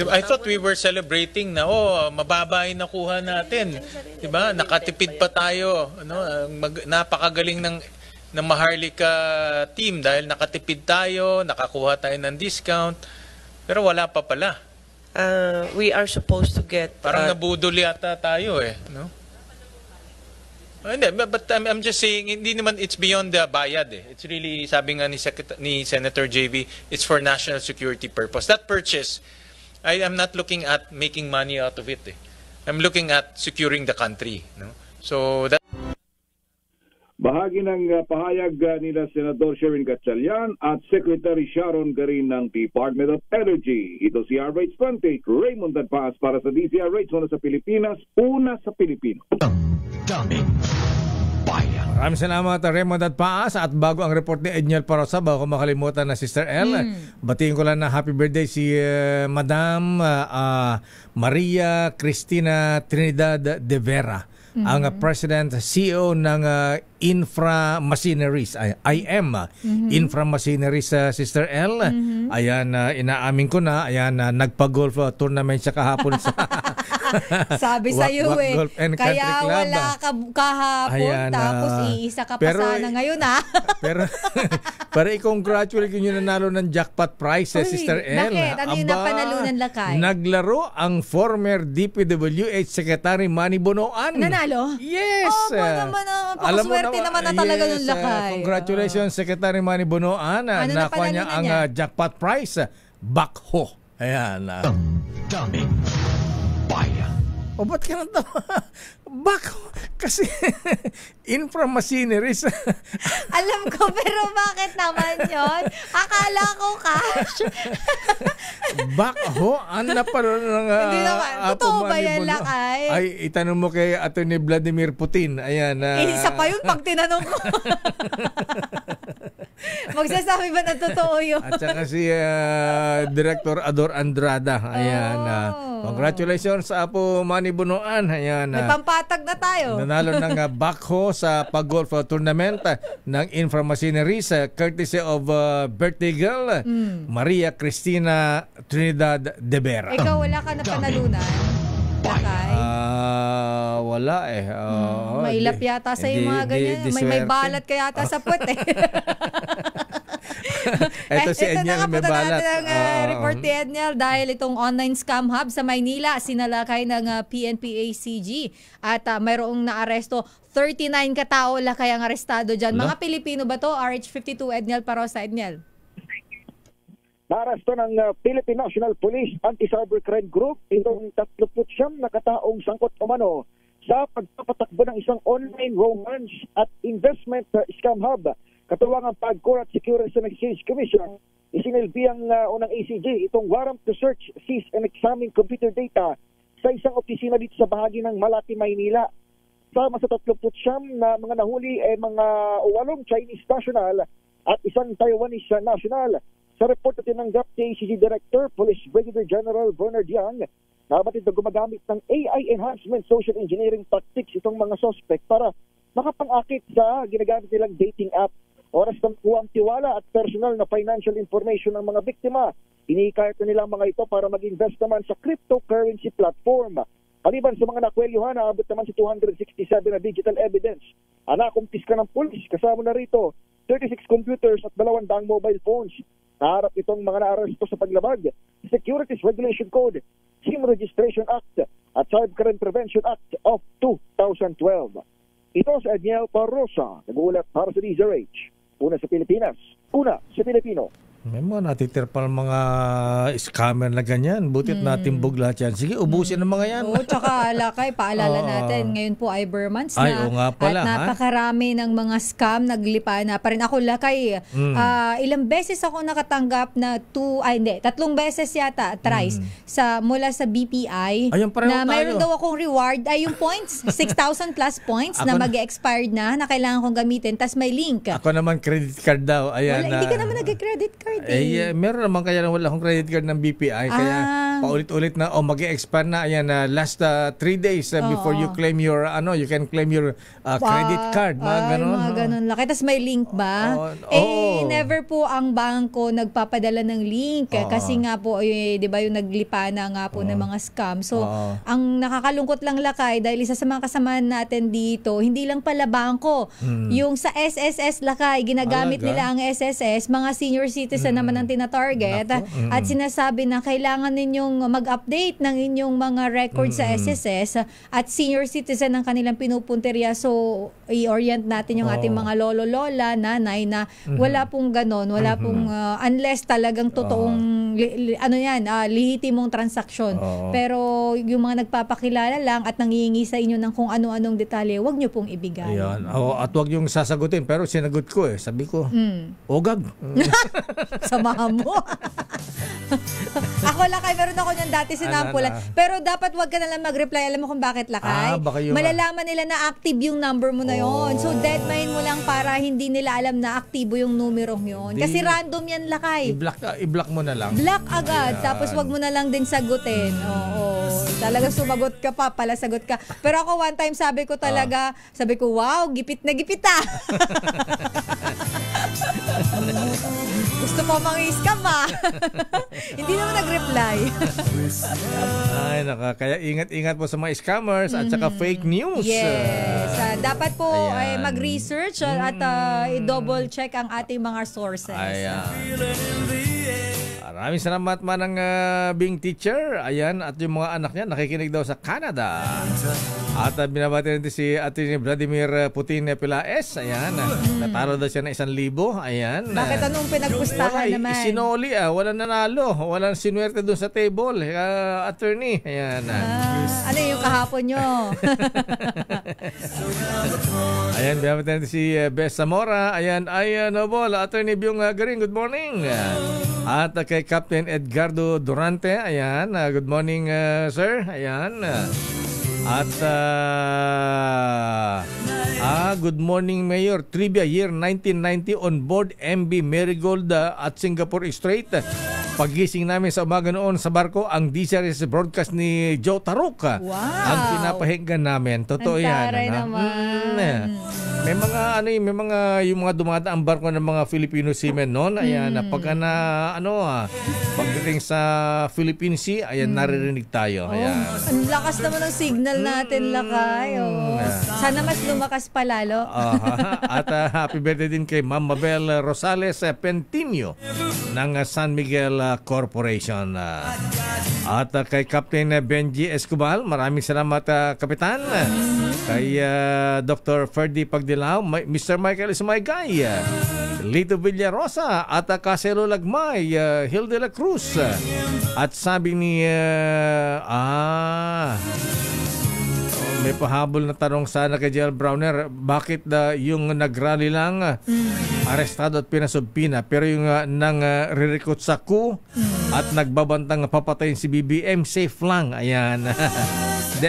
I thought we were celebrating na mababa yung nakuha natin. Diba? Nakatipid pa tayo. Napakagaling ng Maharlika team dahil nakatipid tayo, nakakuha tayo ng discount. Pero wala pa pala. We are supposed to get... Parang nabudol yata tayo no? Hindi, but I'm just saying, hindi naman it's beyond the bayad It's really, sabi nga ni Senator JV, it's for national security purpose. That purchase, I am not looking at making money out of it I'm looking at securing the country. So that... Bahagi ng pahayag nila Senador Sherwin Gatchalian at Secretary Sharon Garin ng Department of Energy. Ito si RH28, Raymond Advaz para sa DZRH, una sa Pilipinas, una sa Pilipino. Daming bayan. Maraming salamat Raymond Advaz at bago ang report ni Edniel Parosa, bago makalimutan na Sister L, batiin ko lang na happy birthday si Madam Maria Cristina Trinidad de Vera. Ang President CEO ng Infra Machineries, IM Infra Machineries, Sister L. Ayan, inaamin ko na, ayan, nagpa-golf tournament siya kahapon sa sabi sa iyo kaya wala ka kahapon, ayan, tapos iisa ka pa sana ngayon pero i-congratulate ko yung nanalo ng jackpot prize, Sister L. Bakit? Ano yung napanalunan lakay? Naglaro ang former DPWH Secretary Manny Bonoan. Nanalo? Yes! Naman, pakaswerte naman na talaga yung lakay. Congratulations, Secretary Manny Bonoan. Nakuha niya ang jackpot prize, Bakho. Ayan. Daming bayan. O ba't ka natawa? Bakho? Kasi Infra Machineries. Alam ko, pero bakit naman yun? Akala ko cash. Bakho? Ano na pa rin ng hindi naman. Totoo ba yan, lakay? Ay, itanong mo kay Atty. Vladimir Putin. Ayan. Isa pa yun pag tinanong ko. Magsasabi ba na totoo yun? At saka si Director Ador Andrada. Ayan. Congratulations sa Apo Manny Bunuan. Ayan. May pampatag na tayo. Nanalo ng backhoe sa pag-golf tournament ng Inframachineries courtesy of birthday girl Maria Cristina Trinidad de Vera. Ikaw wala ka na panalunan? Lakay? Wala eh. Mailap yata sa yung mga ganyan. May balat ka yata sa puwet eh. Ito si Edniel may balat. Ito na ang report ni Edniel dahil itong online scam hub sa Maynila sinalakay ng PNP-ACG at mayroong naaresto 39 katao lakay ang arestado dyan. Mga Pilipino ba to? RH52 Edniel Parosa. Edniel. Naaresto ng Philippine National Police Anti-Cybercrime Group itong 39 na kataong sangkot umano sa pagpapatakbo ng isang online romance at investment scam hub. Katuwang ang PAGCOR at Securities and Exchange Commission, isinilbi ang unang ACG itong warrant to search, seize and examine computer data sa isang opisina dito sa bahagi ng Malate, Maynila. Sama sa 39 na mga nahuli ay mga 8 Chinese national at isang Taiwanese national. Sa report na tinanggap ni ACG Director, Police Brigadier General Bernard Yang, nabatid na gumagamit ng AI enhancement social engineering tactics itong mga suspect para makapang-akit sa ginagamit nilang dating app. Oras ng kuwang tiwala at personal na financial information ng mga biktima. Inikayat na nilang mga ito para mag-invest naman sa cryptocurrency platform. Kaliban sa mga nakwelyuhan, naabot naman sa 267 na digital evidence. Nakumpiska ng pulis, kasama na rito 36 computers at 200 mobile phones. Naharap itong mga naaresto sa paglabag, Securities Regulation Code, SIM Registration Act at Cybercrime Prevention Act of 2012. Ito si Edniel Parosa, nag-uulat para sa DZRH. Una sa Pilipinas, una sa Pilipino. May mga natitirpal mga scammer na ganyan. Butit natin bug lahat yan. Sige, ubusin ng mga yan. Oo, tsaka Lakay, paalala natin. Ngayon po ay Burmans na. Ay, oo nga pala, at napakarami ng mga scam naglipa na pa rin. Ako, Lakay, ilang beses ako nakatanggap na 3 beses yata, thrice, mula sa BPI. Ayun, na mayroon daw akong reward. Ay, yung points, 6,000 plus points na mag-expired na kailangan kong gamitin. Tas may link. Ako naman credit card daw. Ayan, hindi ka naman nag-credit card. Meron naman kaya wala akong credit card ng BPI kaya paulit-ulit na mag-expire na ayan last 3 days before you claim your you can claim your credit card mga ganun laki. Tas may link ba? Never po ang bangko nagpapadala ng link kasi nga po 'di ba yung naglipa na nga po ng mga scam. So ang nakakalungkot lang Lakay dahil isa sa mga kasamahan natin dito hindi lang pala bangko yung sa SSS Lakay ginagamit nila ang SSS mga senior citizens naman ang tina-target at sinasabi na kailangan ninyong mag-update ng inyong mga records sa SSS at senior citizen ang kanilang pinupunteriya. So, i-orient natin yung ating mga lolo-lola, nanay na wala pong ganon, wala pong unless talagang totoong lihitimong transaksyon. Pero yung mga nagpapakilala lang at nangihingi sa inyo ng kung ano-anong detalye, wag nyo pong ibigay. Ayan. At wag yung sasagutin. Pero sinagot ko sabi ko, ogag. Samahan mo. Ako Lakay, meron ako niyan dati sinampulan. Pero dapat wag ka na lang mag-reply. Alam mo kung bakit Lakay? Malalaman nila na active yung number mo na yon. So deadline mo lang para hindi nila alam na aktibo yung numerong yon. Kasi random yan Lakay. I-block mo na lang. Block agad. Tapos wag mo na lang din sagutin. Oo. Talaga sumagot ka pa, pala sagot ka. Pero ako one time sabi ko, wow, gipit na gipit Gusto mo mang-scam Hindi naman nag-reply. Ay, kaya ingat-ingat po sa mga scammers at saka fake news. Yes. Dapat po mag-research at i-double check ang ating mga sources. Ayan. Maraming salamat manang being teacher. Ayan, at yung mga anak niya nakikinig daw sa Canada. At binabati natin si Atin Vladimir Putin Pilaes. Ayan, natalo daw siya ng 1,000. Ayan. Bakit anong pinagpustahan naman? Isinoli, walang nanalo. Walang sinuwerte doon sa table. Attorney. Ayan. Ano yung kahapon nyo? Ayan, binabati natin si Bess Zamora. Ayan, Nobol, Attorney Byung Garing, good morning. At kay Captain Edgardo Durante, ayan, good morning sir, ayan. At Good morning, Mayor. Trivia year 1990 on board MV Marigold at Singapore Strait. Pagising namin sa umaga noon sa barko, ang DCRS broadcast ni Joe Tarok. Wow. Ang pinapahinggan namin. Totoo yan. Naman. May mga yung mga dumadaang barko ng mga Filipino seamen noon. Ayan, pagka na pagdating sa Philippine Sea, ayan naririnig tayo. Ayan. Ang lakas naman ng signal natin, Lakay. Sana mas lumakas pa lalo. At happy birthday din kay Ma'am Mabel Rosales Pentinio ng San Miguel Corporation. At kay Captain Benji Escobar, maraming salamat, Kapitan. Kay Dr. Ferdy Pagdilao, Mr. Michael Ismaygay, Lito Villarosa, at Casero Lagmay, Hilde La Cruz. At sabi ni may pahabol na tanong sana kay Jill Browner, bakit yung nagrally lang arestado at pinasubpina, pero yung nang re-recruit sa coup at nagbabantang papatayin si BBM, safe lang. Ayan.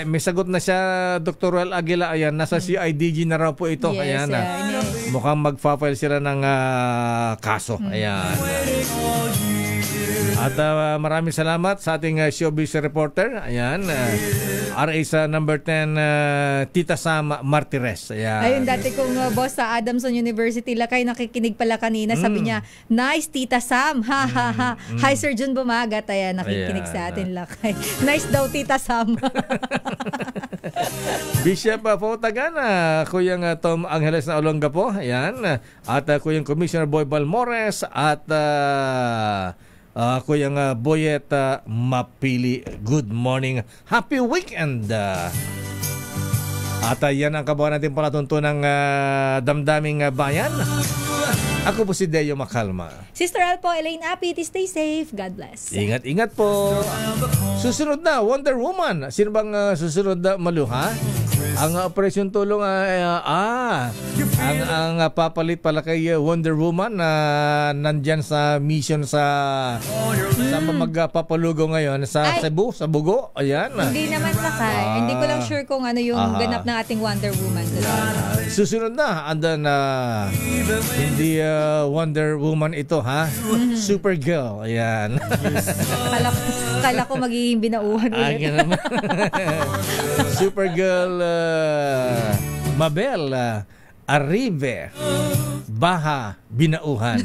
May sagot na siya, Dr. Roel Aguila. Ayan, nasa CIDG na raw po ito. Yes, ayan. Mukhang mag-file sila ng kaso. Ayan. At maraming salamat sa ating showbiz reporter. Ayan. RA sa number 10, Tita Sam Martires. Ayan. Ayun, dati kong boss sa Adamson University, Lakay, nakikinig pala kanina. Sabi niya, nice, Tita Sam. Ha, ha, ha. Hi, Sir Jun Bumagat. Ayan, nakikinig sa atin, Lakay. Nice daw, Tita Sam. Bishop Pautagana, Kuyang Tom Angeles na Olonga po. Ayan. At Kuyang Commissioner Boy Balmores at Kuyang Boyet Mapili. Good morning. Happy weekend. At yan ang kabuhan natin palatuntunang damdaming bayan. Ako po si Deo Macalma. Sister Al po, Elaine Apit, stay safe. God bless. Ingat-ingat po. Susunod na, Wonder Woman. Sino bang susunod na maluha? Ang Operation Tulong ang papalit pala kay Wonder Woman na nandyan sa mission sa magpapalugo ngayon sa Cebu, sa Bugo. Ayan. Hindi naman Lakay. Hindi ko lang sure kung ano yung ganap ng ating Wonder Woman. Susunod na, andan hindi Wonder Woman ito, ha? Supergirl. Ayan. Kala ko magiging binauhan ulit. Supergirl Mabel Arrive Baha Binauhan.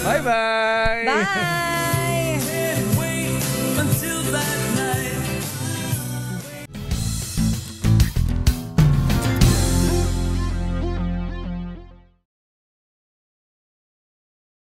Bye-bye. Bye.